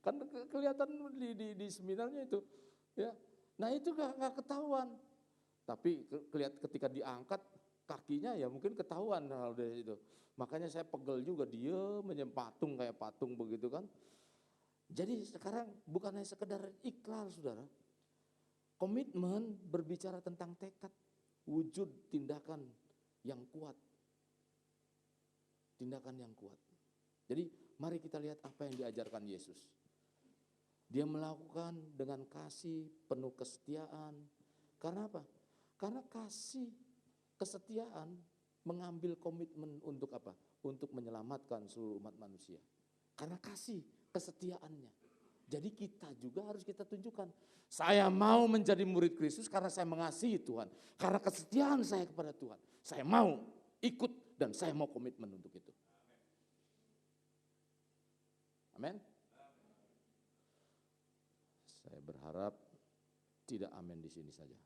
Kan kelihatan di seminarnya itu, ya. Nah itu nggak ketahuan, tapi ketika diangkat kakinya ya mungkin ketahuan hal dari itu. Makanya saya pegel juga, dia menyempatung kayak patung begitu kan. Jadi sekarang bukan hanya sekedar ikrar, saudara. Komitmen berbicara tentang tekad, wujud tindakan yang kuat, tindakan yang kuat. Jadi mari kita lihat apa yang diajarkan Yesus. Dia melakukan dengan kasih, penuh kesetiaan. Karena apa? Karena kasih, kesetiaan mengambil komitmen untuk apa? Untuk menyelamatkan seluruh umat manusia. Karena kasih, kesetiaannya. Jadi kita juga harus kita tunjukkan. Saya mau menjadi murid Kristus karena saya mengasihi Tuhan. Karena kesetiaan saya kepada Tuhan. Saya mau ikut dan saya mau komitmen untuk itu. Amin. Saya berharap tidak amin di sini saja.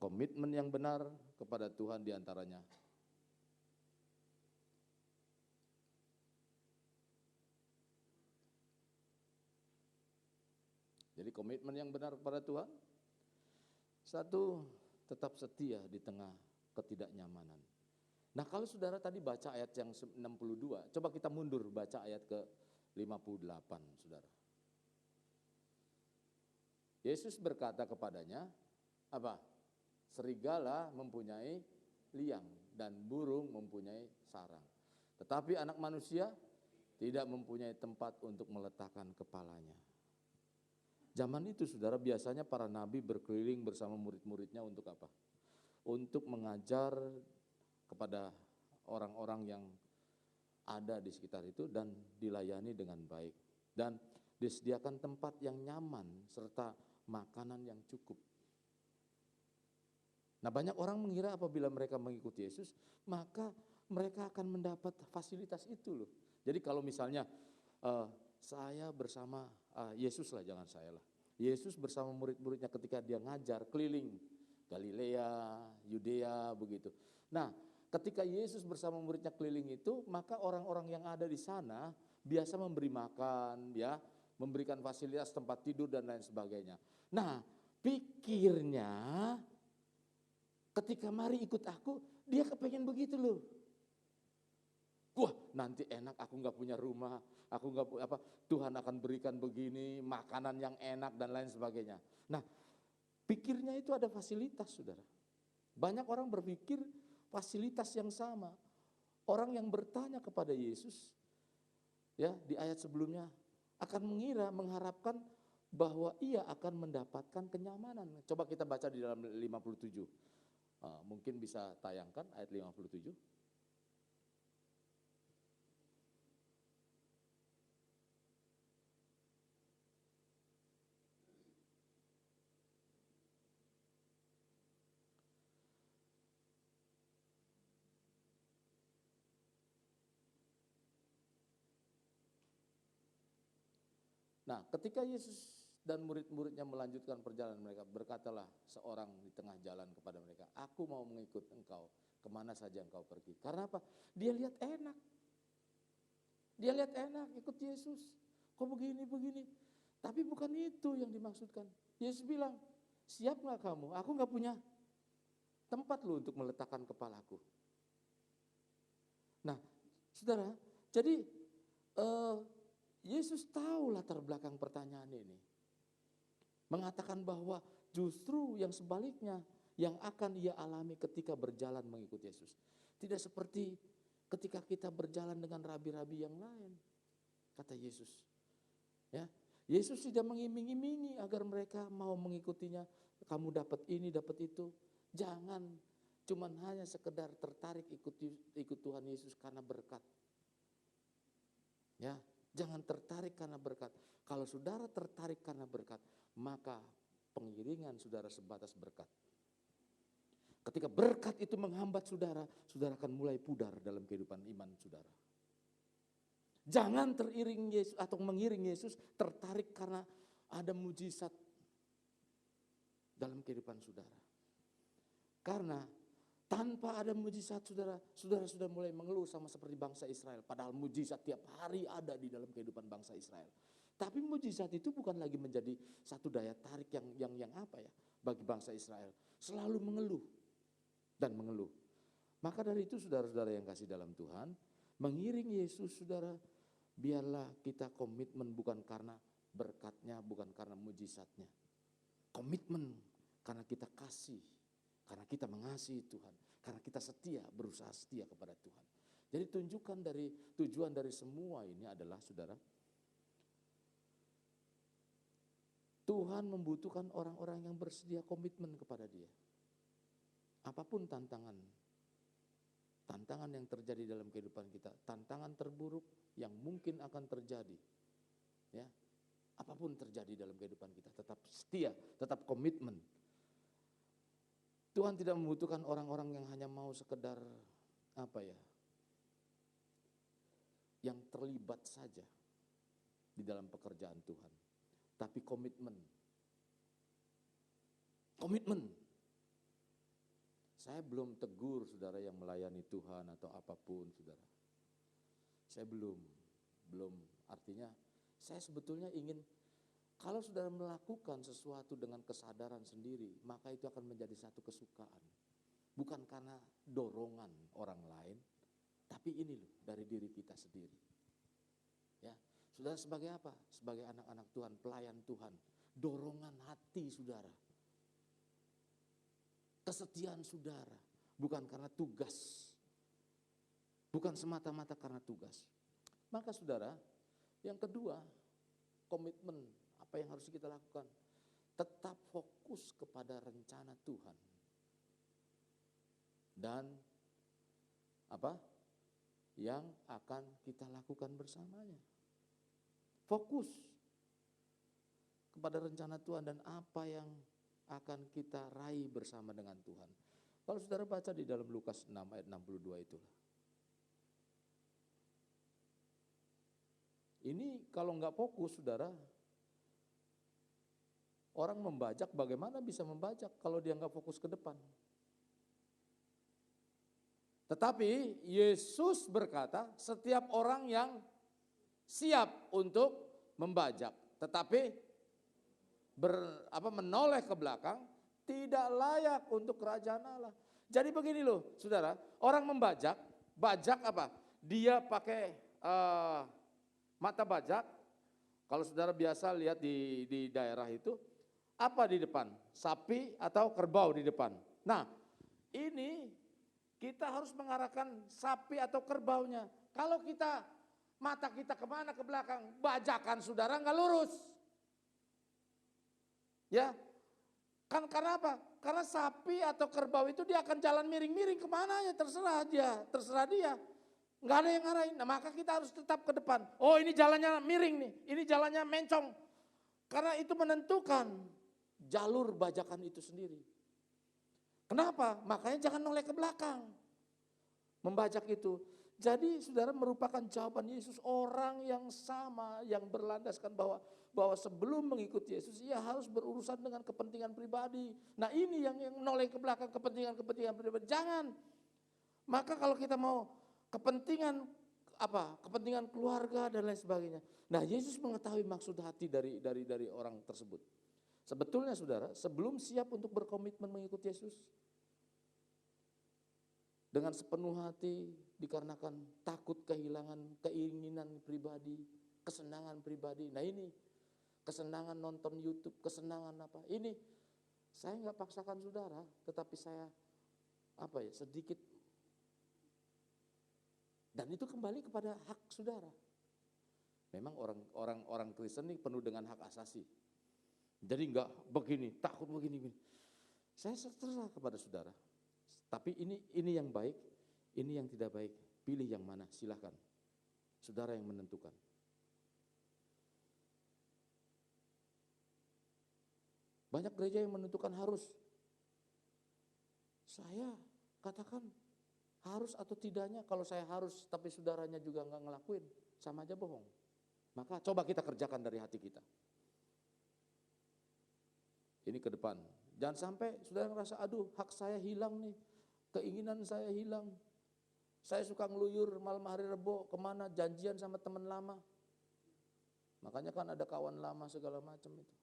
Komitmen yang benar kepada Tuhan diantaranya Jadi komitmen yang benar kepada Tuhan. Satu, tetap setia di tengah ketidaknyamanan. Nah kalau saudara tadi baca ayat yang 62, coba kita mundur baca ayat ke 58, saudara. Yesus berkata kepadanya, apa? Serigala mempunyai liang dan burung mempunyai sarang. Tetapi anak manusia tidak mempunyai tempat untuk meletakkan kepalanya. Zaman itu saudara biasanya para nabi berkeliling bersama murid-muridnya untuk apa? Untuk mengajar kepada orang-orang yang ada di sekitar itu dan dilayani dengan baik. Dan disediakan tempat yang nyaman serta makanan yang cukup. Nah banyak orang mengira apabila mereka mengikuti Yesus, maka mereka akan mendapat fasilitas itu loh. Jadi kalau misalnya saya bersama Yesus lah, jangan saya lah. Yesus bersama murid-muridnya ketika dia ngajar keliling Galilea, Yudea begitu. Nah ketika Yesus bersama muridnya keliling itu, maka orang-orang yang ada di sana biasa memberi makan, ya, memberikan fasilitas tempat tidur dan lain sebagainya. Nah pikirnya ketika mari ikut aku, dia kepengen begitu loh. Wah nanti enak, aku gak punya rumah, aku gak punya apa, Tuhan akan berikan begini, makanan yang enak dan lain sebagainya. Nah pikirnya itu ada fasilitas saudara. Banyak orang berpikir fasilitas yang sama. Orang yang bertanya kepada Yesus, ya di ayat sebelumnya, akan mengira, mengharapkan bahwa ia akan mendapatkan kenyamanan. Coba kita baca di dalam 57. Mungkin bisa tayangkan ayat 57. Nah ketika Yesus dan murid-muridnya melanjutkan perjalanan mereka, berkatalah seorang di tengah jalan kepada mereka, aku mau mengikut engkau kemana saja engkau pergi. Karena apa? Dia lihat enak. Dia lihat enak ikut Yesus. Kok begini-begini. Tapi bukan itu yang dimaksudkan. Yesus bilang, siap gak kamu? Aku gak punya tempat loh untuk meletakkan kepalaku. Nah saudara, jadi Yesus tahu latar belakang pertanyaan ini. Mengatakan bahwa justru yang sebaliknya yang akan ia alami ketika berjalan mengikut Yesus. Tidak seperti ketika kita berjalan dengan rabi-rabi yang lain, kata Yesus. Ya, Yesus tidak mengiming-imingi agar mereka mau mengikutinya. Kamu dapat ini, dapat itu. Jangan cuman hanya sekedar tertarik ikut Tuhan Yesus karena berkat. Ya, jangan tertarik karena berkat. Kalau saudara tertarik karena berkat, maka pengiringan saudara sebatas berkat. Ketika berkat itu menghambat saudara, saudara akan mulai pudar dalam kehidupan iman saudara. Jangan teriring Yesus atau mengiring Yesus tertarik karena ada mujizat dalam kehidupan saudara. Karena tanpa ada mujizat saudara sudah mulai mengeluh sama seperti bangsa Israel. Padahal mujizat tiap hari ada di dalam kehidupan bangsa Israel. Tapi mujizat itu bukan lagi menjadi satu daya tarik yang apa ya bagi bangsa Israel. Selalu mengeluh dan mengeluh. Maka dari itu saudara-saudara yang kasih dalam Tuhan, mengiring Yesus saudara, biarlah kita komitmen bukan karena berkatnya, bukan karena mujizatnya. Komitmen karena kita kasih, karena kita mengasihi Tuhan, karena kita setia, berusaha setia kepada Tuhan. Jadi tujuan dari semua ini adalah saudara, Tuhan membutuhkan orang-orang yang bersedia komitmen kepada Dia. Apapun tantangan yang terjadi dalam kehidupan kita, tantangan terburuk yang mungkin akan terjadi, ya, apapun terjadi dalam kehidupan kita, tetap setia, tetap komitmen. Tuhan tidak membutuhkan orang-orang yang hanya mau sekedar apa ya, yang terlibat saja di dalam pekerjaan Tuhan, tapi komitmen. Saya belum tegur saudara yang melayani Tuhan atau apapun saudara. Saya belum artinya saya sebetulnya ingin Kalau saudara melakukan sesuatu dengan kesadaran sendiri, maka itu akan menjadi satu kesukaan. Bukan karena dorongan orang lain, tapi ini loh dari diri kita sendiri. Ya, saudara sebagai apa? Sebagai anak-anak Tuhan, pelayan Tuhan. Dorongan hati saudara. Kesetiaan saudara. Bukan karena tugas. Bukan semata-mata karena tugas. Maka saudara, yang kedua, komitmen apa yang harus kita lakukan? Tetap fokus kepada rencana Tuhan. Dan apa? Yang akan kita lakukan bersamanya. Fokus kepada rencana Tuhan dan apa yang akan kita raih bersama dengan Tuhan. Kalau saudara baca di dalam Lukas 6 ayat 62 itulah. Ini kalau nggak fokus saudara, orang membajak bagaimana bisa membajak kalau dia nggak fokus ke depan. Tetapi Yesus berkata setiap orang yang siap untuk membajak, tetapi menoleh ke belakang tidak layak untuk kerajaan Allah. Jadi begini loh saudara, orang membajak, bajak apa? Dia pakai mata bajak. Kalau saudara biasa lihat di daerah itu, apa di depan? Sapi atau kerbau di depan. Nah ini kita harus mengarahkan sapi atau kerbaunya. Kalau mata kita kemana ke belakang, bajakan saudara nggak lurus. Ya, kan karena apa? Karena sapi atau kerbau itu dia akan jalan miring-miring kemana ya terserah dia. Nggak ada yang ngarahin. Nah maka kita harus tetap ke depan. Oh ini jalannya miring nih, ini jalannya mencong. Karena itu menentukan jalur bajakan itu sendiri. Kenapa? Makanya jangan noleh ke belakang. Membajak itu. Jadi saudara merupakan jawaban Yesus, orang yang sama yang berlandaskan bahwa sebelum mengikuti Yesus ia harus berurusan dengan kepentingan pribadi. Nah ini yang noleh ke belakang kepentingan pribadi. Jangan. Maka kalau kita mau kepentingan keluarga dan lain sebagainya. Nah Yesus mengetahui maksud hati dari orang tersebut. Sebetulnya saudara, sebelum siap untuk berkomitmen mengikuti Yesus, dengan sepenuh hati dikarenakan takut kehilangan keinginan pribadi, kesenangan pribadi. Nah ini, kesenangan nonton YouTube, kesenangan apa. Ini saya nggak paksakan saudara, tetapi saya sedikit. Dan itu kembali kepada hak saudara. Memang orang Kristen ini penuh dengan hak asasi. Jadi enggak begini, takut begini. Saya terserah kepada saudara. Tapi ini yang baik, ini yang tidak baik. Pilih yang mana, silakan. Saudara yang menentukan. Banyak gereja yang menentukan harus. Saya katakan harus atau tidaknya, kalau saya harus tapi saudaranya juga enggak ngelakuin, sama aja bohong. Maka coba kita kerjakan dari hati kita. Ini ke depan. Jangan sampai saudara ngerasa, aduh hak saya hilang nih, keinginan saya hilang. Saya suka ngeluyur malam hari Rebo, kemana, janjian sama teman lama. Makanya kan ada kawan lama segala macam itu.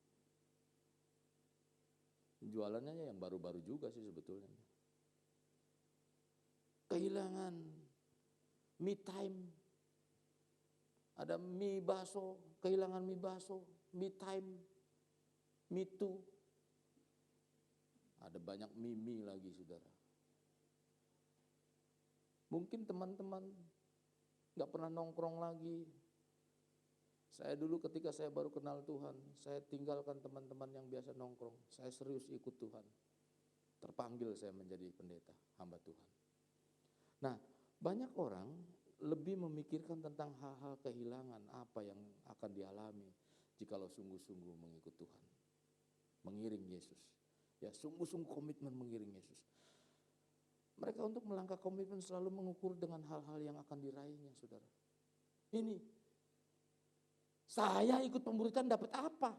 Jualannya yang baru-baru juga sih sebetulnya. Kehilangan me time. Ada mie baso, kehilangan mie baso, me time, me too. Ada banyak mimi lagi saudara. Mungkin teman-teman gak pernah nongkrong lagi. Saya dulu ketika saya baru kenal Tuhan, saya tinggalkan teman-teman yang biasa nongkrong. Saya serius ikut Tuhan. Terpanggil saya menjadi pendeta, hamba Tuhan. Nah, banyak orang lebih memikirkan tentang hal-hal kehilangan apa yang akan dialami jikalau sungguh-sungguh mengikut Tuhan. Mengiring Yesus. Ya, sungguh-sungguh komitmen mengiring Yesus. Mereka untuk melangkah komitmen selalu mengukur dengan hal-hal yang akan diraihnya, saudara. Ini, saya ikut pemburitan dapat apa?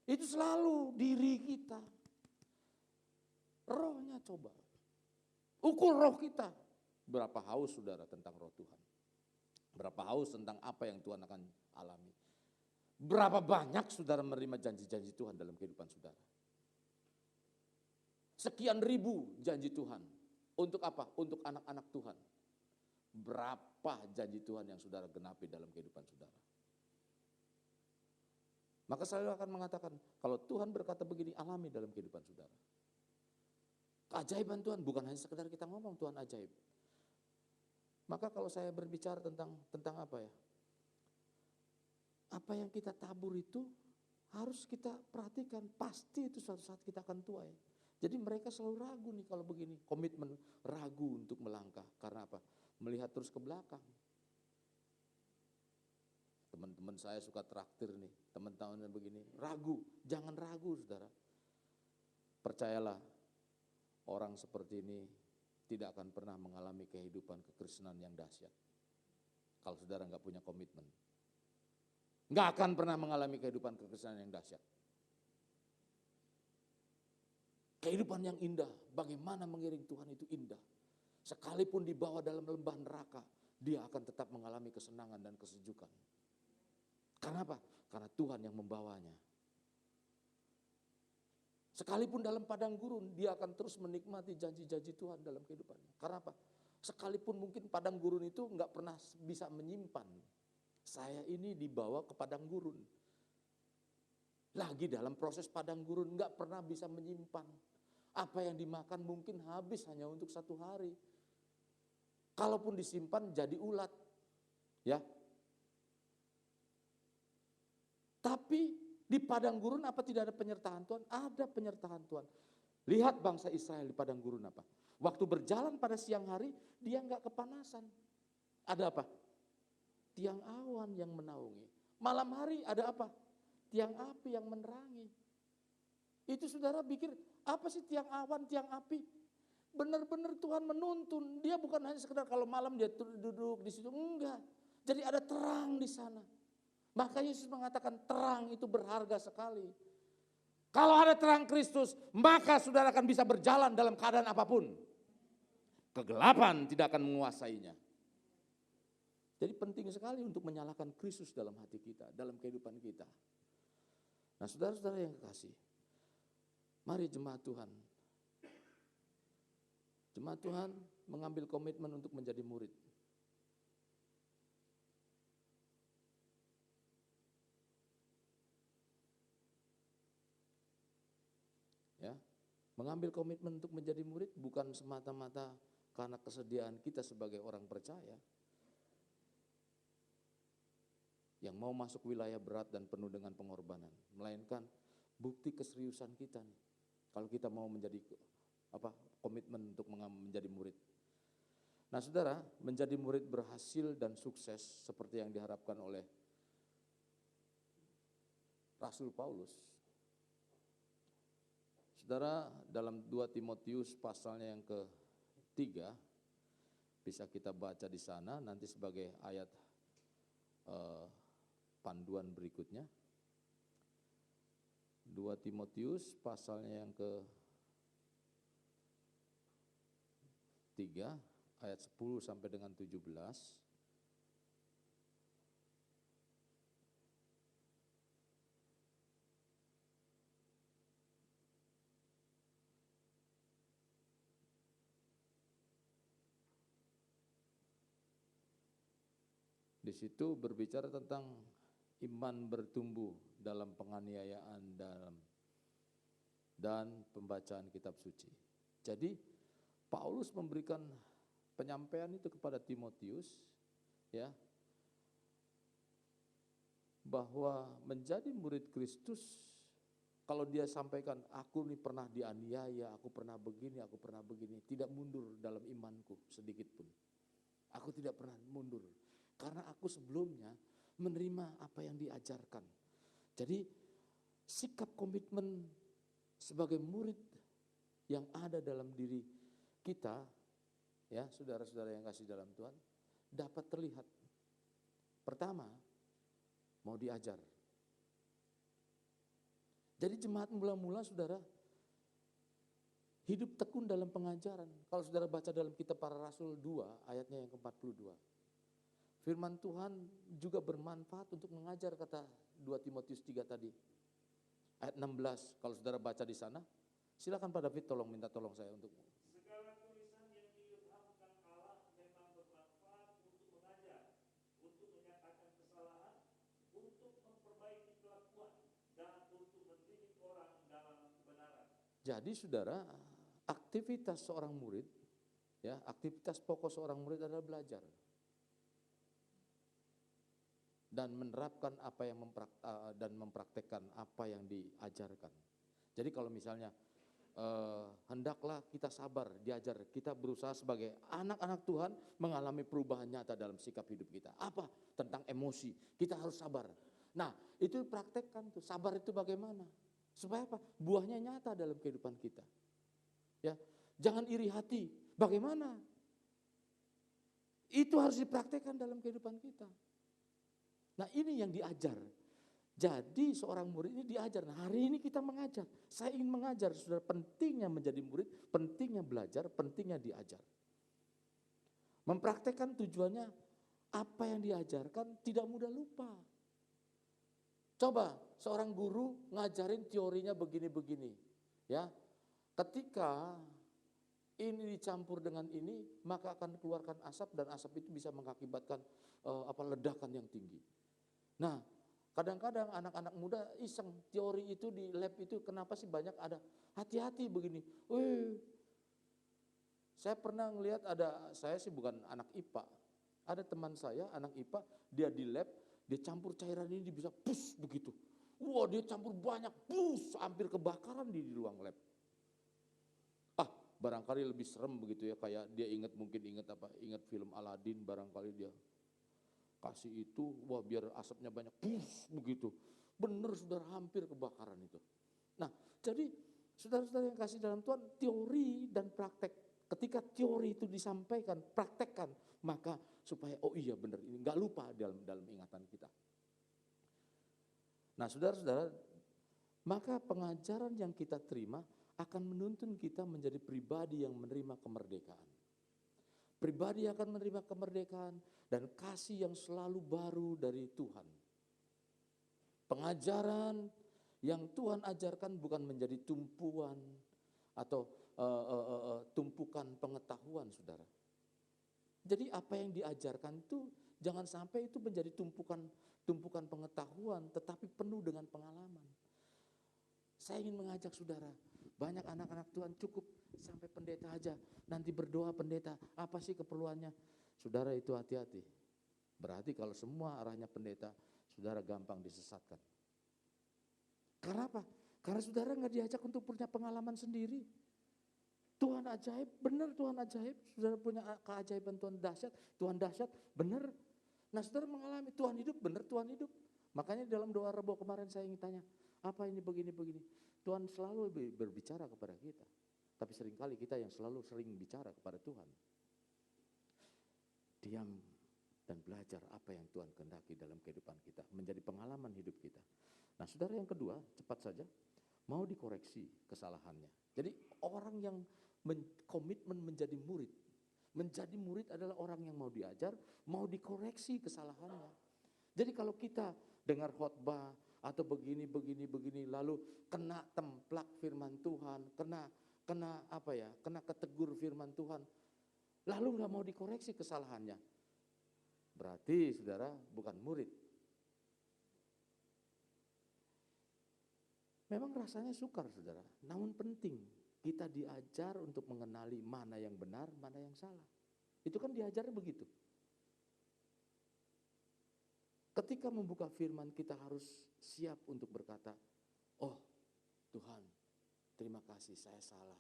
Itu selalu diri kita. Rohnya coba. Ukur roh kita. Berapa haus saudara tentang roh Tuhan. Berapa haus tentang apa yang Tuhan akan alami. Berapa banyak saudara menerima janji-janji Tuhan dalam kehidupan saudara? Sekian ribu janji Tuhan. Untuk apa? Untuk anak-anak Tuhan. Berapa janji Tuhan yang saudara genapi dalam kehidupan saudara? Maka saya akan mengatakan, kalau Tuhan berkata begini, alami dalam kehidupan saudara. Keajaiban Tuhan bukan hanya sekedar kita ngomong Tuhan ajaib. Maka kalau saya berbicara tentang apa ya? Apa yang kita tabur itu harus kita perhatikan. Pasti itu suatu saat kita akan tuai. Jadi mereka selalu ragu nih kalau begini. Komitmen ragu untuk melangkah. Karena apa? Melihat terus ke belakang. Teman-teman saya suka traktir nih. Teman-teman begini. Ragu. Jangan ragu saudara. Percayalah. Orang seperti ini tidak akan pernah mengalami kehidupan kekristenan yang dahsyat. Kalau saudara nggak punya komitmen. Nggak akan pernah mengalami kehidupan kekristenan yang dahsyat. Kehidupan yang indah, bagaimana mengiring Tuhan itu indah. Sekalipun dibawa dalam lembah neraka, dia akan tetap mengalami kesenangan dan kesejukan. Karena apa? Karena Tuhan yang membawanya. Sekalipun dalam padang gurun, dia akan terus menikmati janji-janji Tuhan dalam kehidupannya. Karena apa? Sekalipun mungkin padang gurun itu nggak pernah bisa menyimpan. Saya ini dibawa ke padang gurun. Lagi dalam proses padang gurun nggak pernah bisa menyimpan. Apa yang dimakan mungkin habis hanya untuk 1 hari. Kalaupun disimpan jadi ulat. Ya. Tapi di padang gurun apa tidak ada penyertaan Tuhan? Ada penyertaan Tuhan. Lihat bangsa Israel di padang gurun apa? Waktu berjalan pada siang hari, dia nggak kepanasan. Ada apa? Tiang awan yang menaungi. Malam hari ada apa? Tiang api yang menerangi. Itu saudara pikir, apa sih tiang awan, tiang api? Benar-benar Tuhan menuntun. Dia bukan hanya sekedar kalau malam dia duduk di situ. Enggak. Jadi ada terang di sana. Maka Yesus mengatakan terang itu berharga sekali. Kalau ada terang Kristus, maka saudara akan bisa berjalan dalam keadaan apapun. Kegelapan tidak akan menguasainya. Jadi penting sekali untuk menyalakan Kristus dalam hati kita, dalam kehidupan kita. Nah saudara-saudara yang kekasih, mari jemaat Tuhan. Jemaat Tuhan mengambil komitmen untuk menjadi murid. Ya, mengambil komitmen untuk menjadi murid bukan semata-mata karena kesediaan kita sebagai orang percaya yang mau masuk wilayah berat dan penuh dengan pengorbanan, melainkan bukti keseriusan kita nih. Kalau kita mau menjadi komitmen untuk menjadi murid. Nah, saudara, menjadi murid berhasil dan sukses seperti yang diharapkan oleh Rasul Paulus. Saudara, dalam 2 Timotius pasalnya yang ke-3, bisa kita baca di sana nanti sebagai ayat panduan berikutnya. 2 Timotius pasalnya yang ke-3, ayat 10 sampai dengan 17. Di situ berbicara tentang iman bertumbuh dalam penganiayaan dan pembacaan kitab suci. Jadi Paulus memberikan penyampaian itu kepada Timotius, ya, bahwa menjadi murid Kristus, kalau dia sampaikan, aku nih pernah dianiaya, aku pernah begini, tidak mundur dalam imanku sedikit pun. Aku tidak pernah mundur. Karena aku sebelumnya menerima apa yang diajarkan. Jadi sikap komitmen sebagai murid yang ada dalam diri kita, ya saudara-saudara yang kasih dalam Tuhan, dapat terlihat. Pertama, mau diajar. Jadi jemaat mula-mula saudara, hidup tekun dalam pengajaran. Kalau saudara baca dalam kitab Para Rasul 2, ayatnya yang ke-42. Firman Tuhan juga bermanfaat untuk mengajar, kata 2 Timotius 3 tadi. Ayat 16, kalau saudara baca di sana, silakan Pak David minta tolong saya untuk. Segala tulisan yang diilhamkan Allah memang bermanfaat untuk mengajar, untuk menyatakan kesalahan, untuk memperbaiki kelakuan, dan untuk mendidik orang dalam kebenaran. Jadi saudara, aktivitas seorang murid, ya, aktivitas pokok seorang murid adalah belajar dan menerapkan apa yang dan mempraktekkan apa yang diajarkan. Jadi kalau misalnya hendaklah kita sabar, diajar, kita berusaha sebagai anak-anak Tuhan mengalami perubahan nyata dalam sikap hidup kita. Apa? Tentang emosi, kita harus sabar. Nah, itu praktekkan tuh, sabar itu bagaimana? Supaya apa? Buahnya nyata dalam kehidupan kita. Ya, jangan iri hati. Bagaimana? Itu harus dipraktekkan dalam kehidupan kita. Nah, ini yang diajar. Jadi seorang murid ini diajar. Nah, hari ini kita mengajar. Saya ingin mengajar, saudara, pentingnya menjadi murid, pentingnya belajar, pentingnya diajar. Mempraktekkan tujuannya, apa yang diajarkan tidak mudah lupa. Coba seorang guru ngajarin teorinya begini-begini, ya. Ketika ini dicampur dengan ini, maka akan keluarkan asap, dan asap itu bisa mengakibatkan ledakan yang tinggi. Nah, kadang-kadang anak-anak muda iseng, teori itu di lab itu kenapa sih banyak ada, hati-hati begini. Saya pernah ngelihat saya sih bukan anak IPA, ada teman saya anak IPA, dia di lab, dia campur cairan ini bisa pus begitu. Wah, dia campur banyak, pus, hampir kebakaran di ruang lab. Barangkali lebih serem begitu ya, kayak dia ingat film Aladin, barangkali dia kasih itu, wah biar asapnya banyak, pus begitu. Benar saudara, hampir kebakaran itu. Nah, jadi saudara-saudara yang kasih dalam Tuhan, teori dan praktek. Ketika teori itu disampaikan, praktekkan, maka supaya oh iya benar, ini nggak lupa dalam ingatan kita. Nah, saudara-saudara, maka pengajaran yang kita terima akan menuntun kita menjadi pribadi yang menerima kemerdekaan. Pribadi akan menerima kemerdekaan dan kasih yang selalu baru dari Tuhan. Pengajaran yang Tuhan ajarkan bukan menjadi tumpuan atau tumpukan pengetahuan, saudara. Jadi apa yang diajarkan itu jangan sampai itu menjadi tumpukan pengetahuan, tetapi penuh dengan pengalaman. Saya ingin mengajak saudara, banyak anak-anak Tuhan cukup sampai pendeta aja, nanti berdoa pendeta, apa sih keperluannya? Saudara, itu hati-hati. Berarti kalau semua arahnya pendeta, saudara gampang disesatkan. Karena apa? Karena saudara nggak diajak untuk punya pengalaman sendiri. Tuhan ajaib, benar Tuhan ajaib, saudara punya keajaiban Tuhan dahsyat, benar. Nah, saudara mengalami Tuhan hidup, benar Tuhan hidup. Makanya dalam doa Rebo kemarin saya ingin tanya, apa ini begini-begini? Tuhan selalu berbicara kepada kita. Tapi seringkali kita yang selalu sering bicara kepada Tuhan. Diam dan belajar apa yang Tuhan kehendaki dalam kehidupan kita. Menjadi pengalaman hidup kita. Nah, saudara, yang kedua, cepat saja, mau dikoreksi kesalahannya. Jadi orang yang komitmen menjadi murid. Menjadi murid adalah orang yang mau diajar, mau dikoreksi kesalahannya. Jadi kalau kita dengar khotbah atau begini, lalu kena templak firman Tuhan, kena ketegur firman Tuhan, lalu nggak mau dikoreksi kesalahannya, berarti saudara bukan murid. Memang rasanya sukar, saudara, namun penting kita diajar untuk mengenali mana yang benar, mana yang salah. Itu kan diajarnya begitu. Ketika membuka firman, kita harus siap untuk berkata, oh Tuhan, terima kasih, saya salah,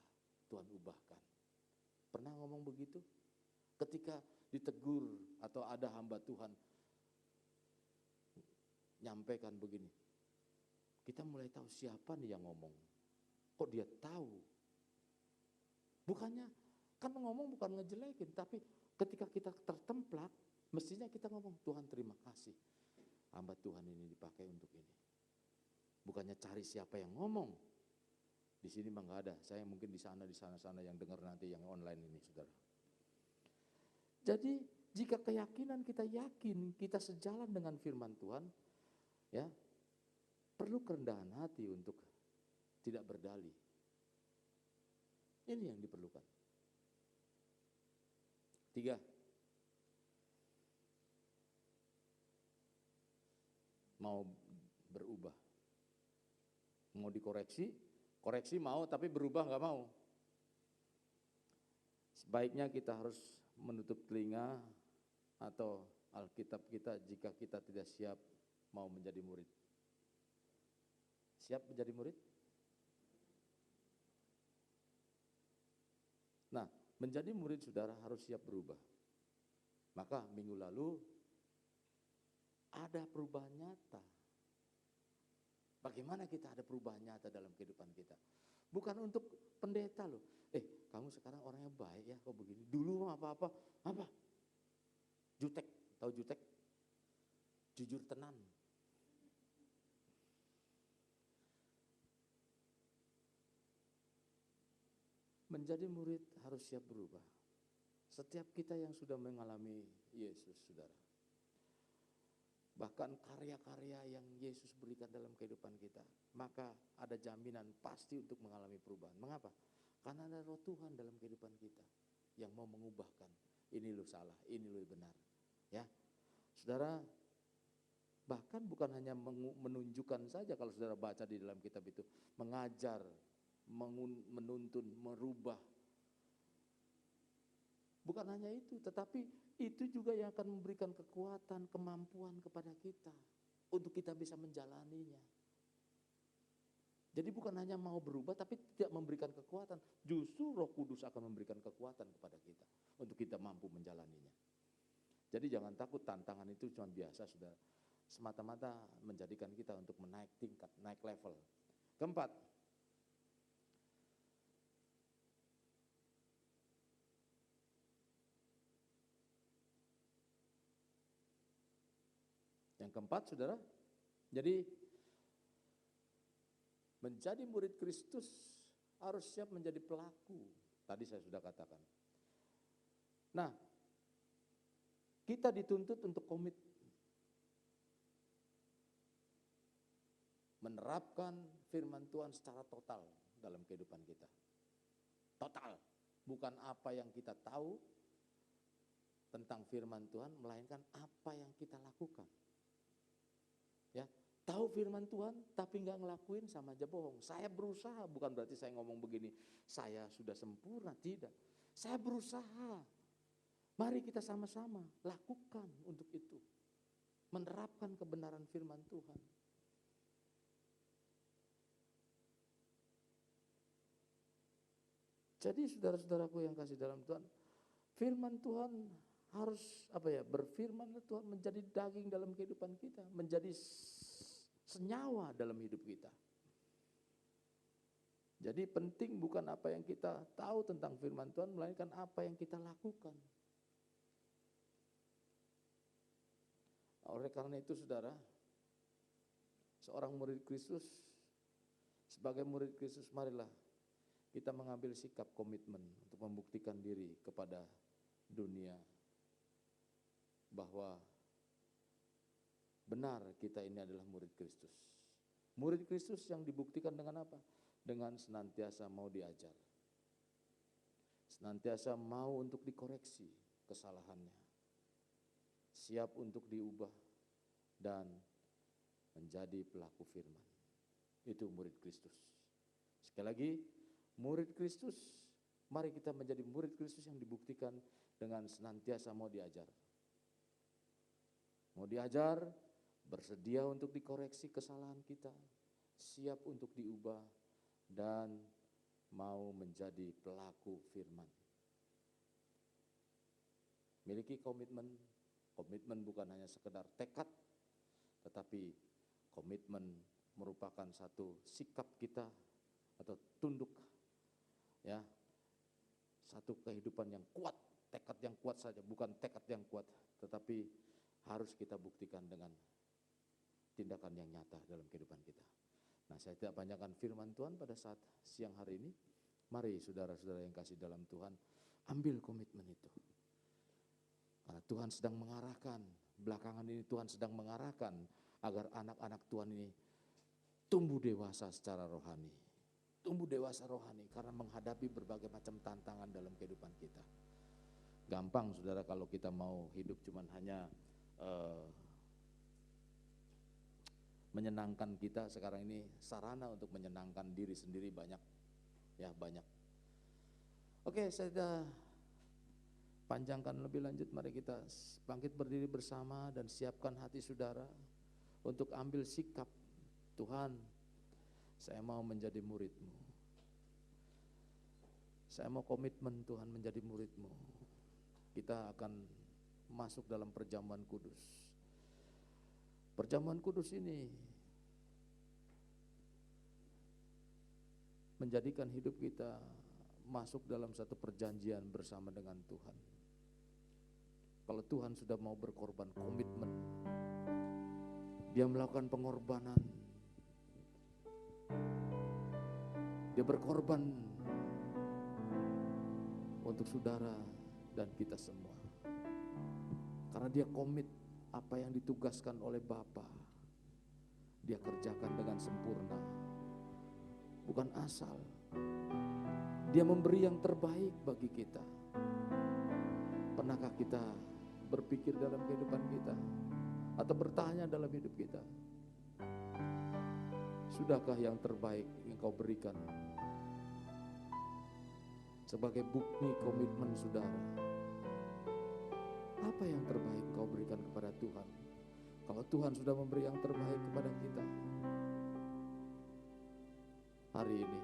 Tuhan ubahkan. Pernah ngomong begitu? Ketika ditegur atau ada hamba Tuhan nyampaikan begini, kita mulai tahu siapa nih yang ngomong. Kok dia tahu? Bukannya, kan ngomong bukan ngejelekin, tapi ketika kita tertemplak, mestinya kita ngomong, Tuhan terima kasih, hamba Tuhan ini dipakai untuk ini. Bukannya cari siapa yang ngomong. Di sini mah nggak ada. Saya mungkin di sana yang dengar nanti yang online ini, saudara. Jadi Jika keyakinan kita yakin kita sejalan dengan firman Tuhan, ya, perlu kerendahan hati untuk tidak berdalih. Ini yang diperlukan. 3. Mau berubah. Mau dikoreksi, koreksi mau, tapi berubah nggak mau. Sebaiknya kita harus menutup telinga atau Alkitab kita jika kita tidak siap mau menjadi murid. Siap menjadi murid? Nah, menjadi murid saudara harus siap berubah. Maka minggu lalu ada perubahan nyata. Bagaimana kita ada perubahan nyata dalam kehidupan kita? Bukan untuk pendeta loh. Kamu sekarang orangnya baik ya, kok begini. Dulu apa? Jutek, tahu jutek? Jujur tenan. Menjadi murid harus siap berubah. Setiap kita yang sudah mengalami Yesus, saudara. Bahkan karya-karya yang Yesus berikan dalam kehidupan kita, maka ada jaminan pasti untuk mengalami perubahan. Mengapa? Karena ada roh Tuhan dalam kehidupan kita yang mau mengubahkan. Ini lo salah, ini lo benar. Ya, saudara, bahkan bukan hanya menunjukkan saja kalau saudara baca di dalam kitab itu, mengajar, menuntun, merubah. Bukan hanya itu, tetapi itu juga yang akan memberikan kekuatan, kemampuan kepada kita untuk kita bisa menjalaninya. Jadi bukan hanya mau berubah tapi tidak memberikan kekuatan, justru Roh Kudus akan memberikan kekuatan kepada kita untuk kita mampu menjalaninya. Jadi jangan takut, tantangan itu cuma biasa, sudah semata-mata menjadikan kita untuk menaik tingkat, naik level. Keempat, saudara, jadi menjadi murid Kristus harus siap menjadi pelaku. Tadi saya sudah katakan. Nah, kita dituntut untuk komit. Menerapkan firman Tuhan secara total dalam kehidupan kita. Total. Bukan apa yang kita tahu tentang firman Tuhan, melainkan apa yang kita lakukan. Ya, tahu firman Tuhan tapi nggak ngelakuin sama aja bohong. Saya berusaha, bukan berarti saya ngomong begini, saya sudah sempurna, tidak. Saya berusaha. Mari kita sama-sama lakukan untuk itu. Menerapkan kebenaran firman Tuhan. Jadi saudara-saudaraku yang kasih dalam Tuhan, firman Tuhan harus berfirmanlah Tuhan menjadi daging dalam kehidupan kita, menjadi senyawa dalam hidup kita. Jadi penting bukan apa yang kita tahu tentang firman Tuhan, melainkan apa yang kita lakukan. Oleh karena itu saudara, seorang murid Kristus, sebagai murid Kristus, marilah kita mengambil sikap komitmen untuk membuktikan diri kepada dunia bahwa benar kita ini adalah murid Kristus. Murid Kristus yang dibuktikan dengan apa? Dengan senantiasa mau diajar. Senantiasa mau untuk dikoreksi kesalahannya. Siap untuk diubah dan menjadi pelaku firman. Itu murid Kristus. Sekali lagi, murid Kristus, mari kita menjadi murid Kristus yang dibuktikan dengan senantiasa mau diajar. Mau diajar, bersedia untuk dikoreksi kesalahan kita, siap untuk diubah, dan mau menjadi pelaku firman. Miliki komitmen. Komitmen bukan hanya sekedar tekad, tetapi komitmen merupakan satu sikap kita atau tunduk, ya, satu kehidupan yang kuat, tekad yang kuat saja, bukan tekad yang kuat, tetapi harus kita buktikan dengan tindakan yang nyata dalam kehidupan kita. Nah, saya tidak panjangkan firman Tuhan pada saat siang hari ini. Mari saudara-saudara yang kasih dalam Tuhan, ambil komitmen itu. Karena Tuhan sedang mengarahkan, belakangan ini Tuhan sedang mengarahkan agar anak-anak Tuhan ini tumbuh dewasa secara rohani. Tumbuh dewasa rohani karena menghadapi berbagai macam tantangan dalam kehidupan kita. Gampang saudara kalau kita mau hidup cuman hanya menyenangkan kita. Sekarang ini sarana untuk menyenangkan diri sendiri banyak. Ya banyak. Oke, saya sudah panjangkan lebih lanjut. Mari kita bangkit berdiri bersama dan siapkan hati saudara untuk ambil sikap. Tuhan, saya mau menjadi murid-Mu. Saya mau komitmen Tuhan menjadi murid-Mu. Kita akan masuk dalam perjamuan kudus. Perjamuan kudus ini menjadikan hidup kita masuk dalam satu perjanjian bersama dengan Tuhan. Kalau Tuhan sudah mau berkorban, komitmen, Dia melakukan pengorbanan, Dia berkorban untuk saudara dan kita semua. Karena Dia komit apa yang ditugaskan oleh Bapa, Dia kerjakan dengan sempurna. Bukan asal. Dia memberi yang terbaik bagi kita. Pernahkah kita berpikir dalam kehidupan kita atau bertanya dalam hidup kita, sudahkah yang terbaik Engkau berikan sebagai bukti komitmen saudara? Apa yang terbaik Engkau berikan kepada Tuhan? Kalau Tuhan sudah memberi yang terbaik kepada kita, hari ini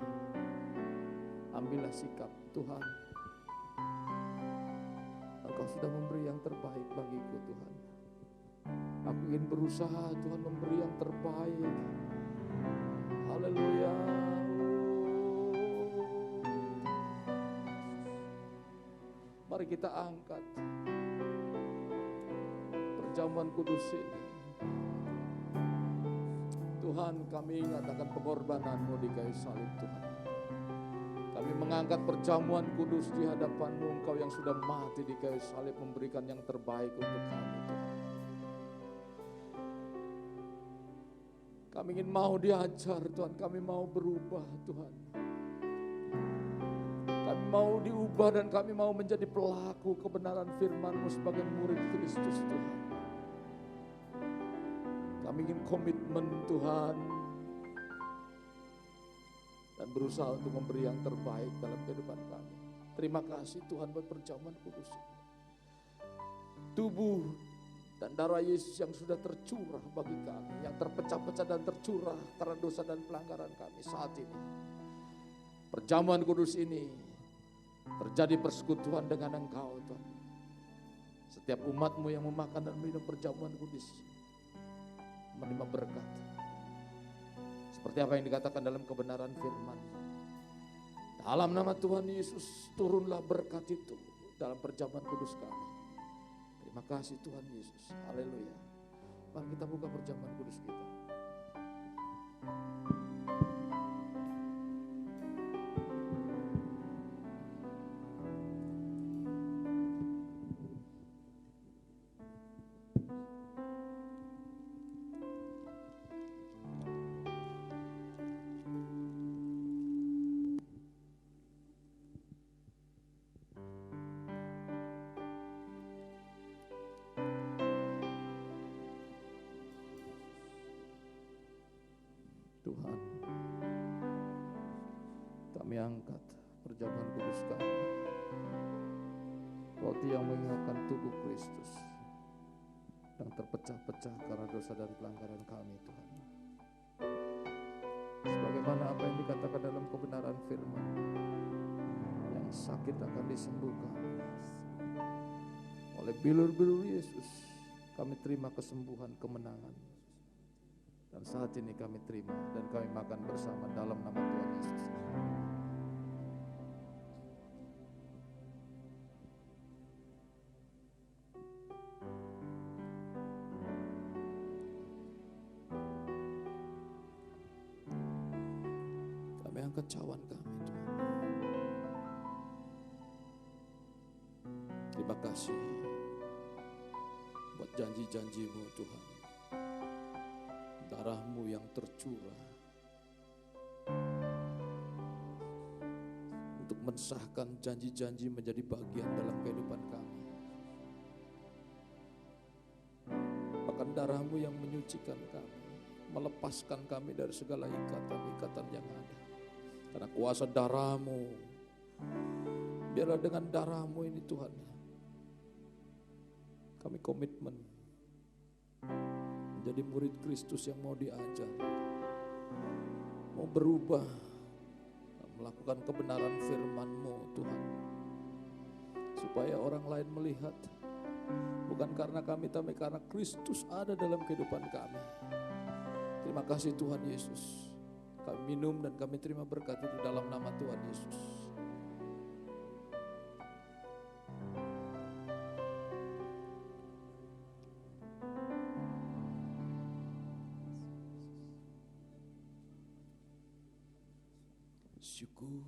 ambillah sikap. Tuhan, Engkau sudah memberi yang terbaik bagiku Tuhan. Aku ingin berusaha Tuhan memberi yang terbaik. Haleluya. Mari kita angkat perjamuan kudus ini. Tuhan, kami ingat akan pengorbanan-Mu di kayu salib Tuhan. Kami mengangkat perjamuan kudus di hadapan-Mu, Engkau yang sudah mati di kayu salib memberikan yang terbaik untuk kami Tuhan. Kami ingin mau diajar Tuhan, kami mau berubah Tuhan. Kami mau diubah dan kami mau menjadi pelaku kebenaran firman-Mu sebagai murid Kristus Tuhan. Kami ingin komitmen Tuhan dan berusaha untuk memberi yang terbaik dalam kehidupan kami. Terima kasih Tuhan buat perjamuan kudus ini. Tubuh dan darah Yesus yang sudah tercurah bagi kami, yang terpecah-pecah dan tercurah karena dosa dan pelanggaran kami saat ini. Perjamuan kudus ini terjadi persekutuan dengan Engkau Tuhan. Setiap umat-Mu yang memakan dan minum perjamuan kudus menerima berkat. Seperti apa yang dikatakan dalam kebenaran firman. Dalam nama Tuhan Yesus turunlah berkat itu dalam perjamuan kudus kami. Terima kasih Tuhan Yesus. Haleluya. Mari kita buka perjamuan kudus kita. Tuhan, kami angkat perjamuan kudus kami, roti yang mengingatkan tubuh Kristus yang terpecah-pecah karena dosa dan pelanggaran kami Tuhan. Sebagaimana apa yang dikatakan dalam kebenaran firman, yang sakit akan disembuhkan. Oleh bilur-bilur Yesus kami terima kesembuhan, kemenangan. Dan saat ini kami terima dan kami makan bersama dalam nama Tuhan Yesus. Kami angkat cawan kami Tuhan. Terima kasih janji-janji-Mu Tuhan. Darah-Mu yang tercurah untuk mensahkan janji-janji menjadi bagian dalam kehidupan kami. Bahkan darah-Mu yang menyucikan kami, melepaskan kami dari segala ikatan-ikatan yang ada. Karena kuasa darah-Mu, biarlah dengan darah-Mu ini Tuhan, kami komitmen menjadi murid Kristus yang mau diajar, mau berubah, melakukan kebenaran firman-Mu Tuhan. Supaya orang lain melihat, bukan karena kami, tapi karena Kristus ada dalam kehidupan kami. Terima kasih Tuhan Yesus. Kami minum dan kami terima berkat di dalam nama Tuhan Yesus. Syukur,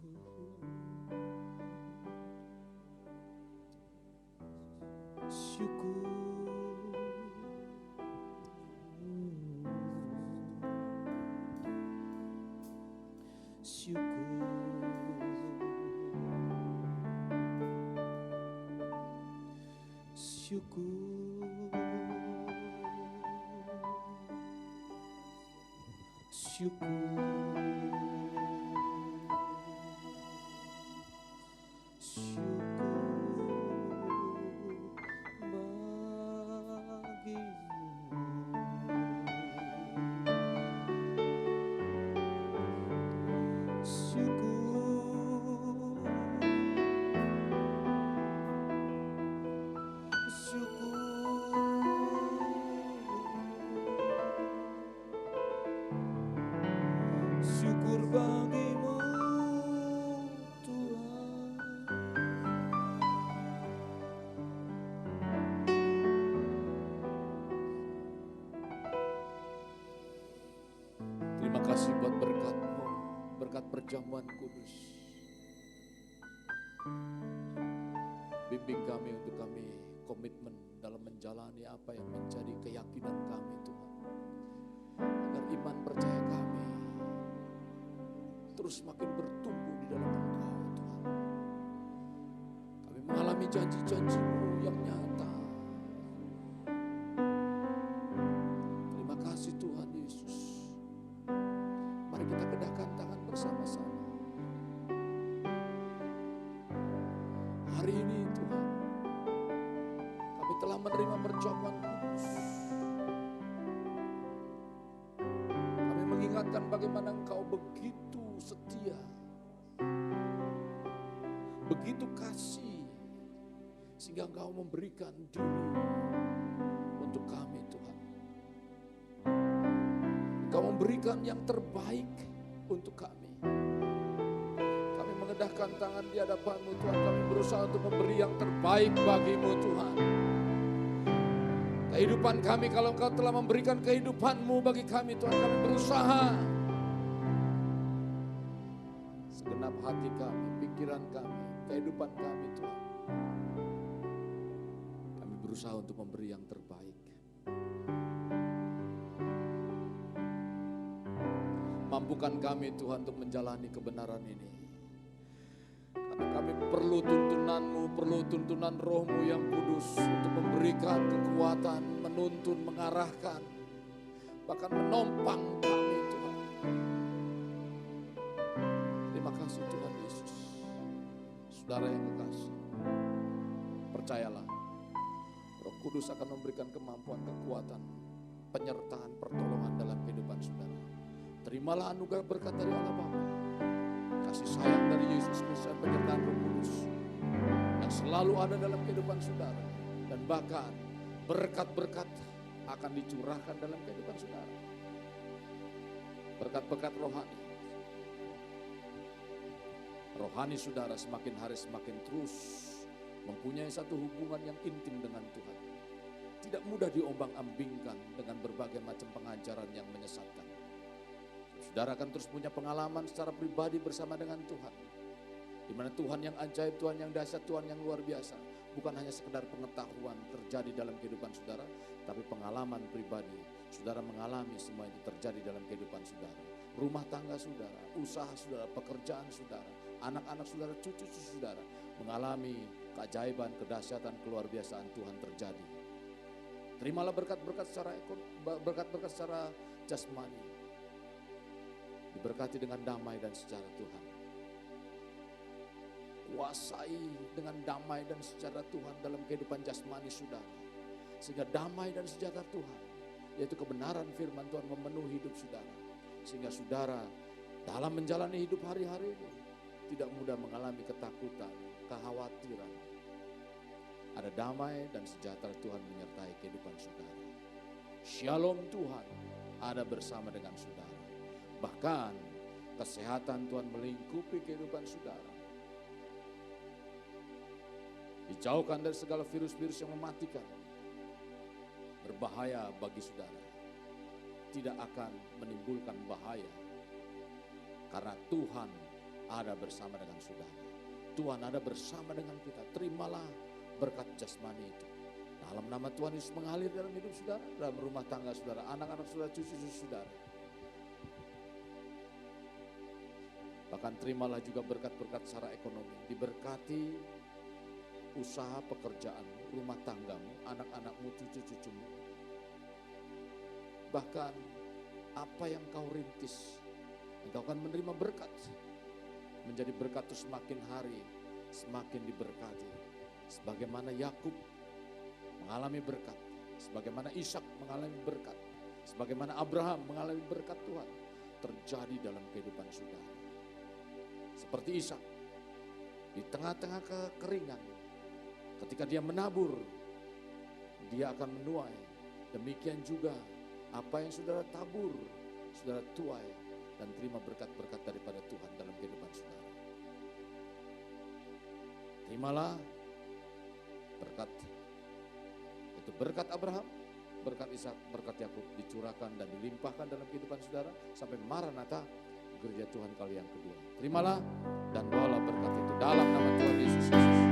syukur, syukur, syukur, syukur bagimu Tuhan. Terima kasih buat berkat-Mu, berkat perjamuan kudus. Bimbing kami untuk kami komitmen dalam menjalani apa yang menjadi keyakinan kami Tuhan. Agar iman percaya kami terus makin bertumbuh di dalam Engkau Tuhan. Kami mengalami janji-janji-Mu yang nyata. Terima kasih Tuhan Yesus. Mari kita kedahkan tangan bersama-sama. Hari ini Tuhan, kami telah menerima perjamuan kudus. Kami mengingatkan bagaimana Engkau begitu setia, begitu kasih, sehingga Engkau memberikan diri untuk kami Tuhan. Engkau memberikan yang terbaik untuk kami. Kami mengedahkan tangan di hadapan-Mu Tuhan, kami berusaha untuk memberi yang terbaik bagi-Mu Tuhan. Kehidupan kami, kalau Engkau telah memberikan kehidupan-Mu bagi kami Tuhan, kami berusaha segenap hati kami, pikiran kami, kehidupan kami Tuhan. Kami berusaha untuk memberi yang terbaik. Mampukan kami Tuhan untuk menjalani kebenaran ini. Karena kami perlu tuntunan-Mu, perlu tuntunan Roh-Mu yang kudus untuk memberikan kekuatan, menuntun, mengarahkan, bahkan menompang kami Tuhan. Terima kasih Tuhan Yesus. Saudara yang kekasih, percayalah, Roh Kudus akan memberikan kemampuan, kekuatan, penyertaan, pertolongan dalam kehidupan saudara. Terimalah anugerah berkat dari Allah Bapa, kasih sayang dari Yesus Kristus dan penyertaan Roh Kudus yang selalu ada dalam kehidupan saudara, dan bahkan berkat-berkat akan dicurahkan dalam kehidupan saudara. Berkat-berkat rohani. Rohani saudara semakin hari semakin terus mempunyai satu hubungan yang intim dengan Tuhan. Tidak mudah diombang-ambingkan dengan berbagai macam pengajaran yang menyesatkan. Saudara akan terus punya pengalaman secara pribadi bersama dengan Tuhan. Di mana Tuhan yang ajaib, Tuhan yang dahsyat, Tuhan yang luar biasa. Bukan hanya sekedar pengetahuan terjadi dalam kehidupan saudara, tapi pengalaman pribadi. Saudara mengalami semua itu terjadi dalam kehidupan saudara. Rumah tangga saudara, usaha saudara, pekerjaan saudara, anak-anak saudara, cucu-cucu saudara mengalami keajaiban, kedahsyatan, keluar biasaan Tuhan terjadi. Terimalah berkat-berkat secara jasmani. Diberkati dengan damai dan sejahtera Tuhan. Kuasai dengan damai dan sejahtera Tuhan dalam kehidupan jasmani saudara. Sehingga damai dan sejahtera Tuhan, yaitu kebenaran firman Tuhan memenuhi hidup saudara. Sehingga saudara dalam menjalani hidup hari-hari ini tidak mudah mengalami ketakutan, kekhawatiran. Ada damai dan sejahtera Tuhan menyertai kehidupan saudara. Shalom Tuhan ada bersama dengan saudara. Bahkan kesehatan Tuhan melingkupi kehidupan saudara. Dijauhkan dari segala virus-virus yang mematikan, berbahaya bagi saudara. Tidak akan menimbulkan bahaya. Karena Tuhan ada bersama dengan saudara. Tuhan ada bersama dengan kita. Terimalah berkat jasmani itu. Dalam nama Tuhan Yesus mengalir dalam hidup saudara, dalam rumah tangga saudara, anak-anak saudara, cucu-cucu saudara. Bahkan terimalah juga berkat-berkat secara ekonomi. Diberkati usaha pekerjaanmu, rumah tanggamu, anak-anakmu, cucu-cucumu. Bahkan apa yang kau rintis, engkau akan menerima berkat. Menjadi berkat terus semakin hari, semakin diberkati. Sebagaimana Yakub mengalami berkat, sebagaimana Ishak mengalami berkat, sebagaimana Abraham mengalami berkat Tuhan, terjadi dalam kehidupan saudara. Seperti Ishak, di tengah-tengah kekeringan, ketika dia menabur, dia akan menuai. Demikian juga apa yang saudara tabur, saudara tuai dan terima berkat-berkat daripada Tuhan dalam kehidupan saudara. Terimalah berkat, itu berkat Abraham, berkat Ishak, berkat Yakub dicurahkan dan dilimpahkan dalam kehidupan saudara sampai Maranatha, gereja Tuhan kali yang kedua. Terimalah dan bawalah berkat itu dalam nama Tuhan Yesus Kristus.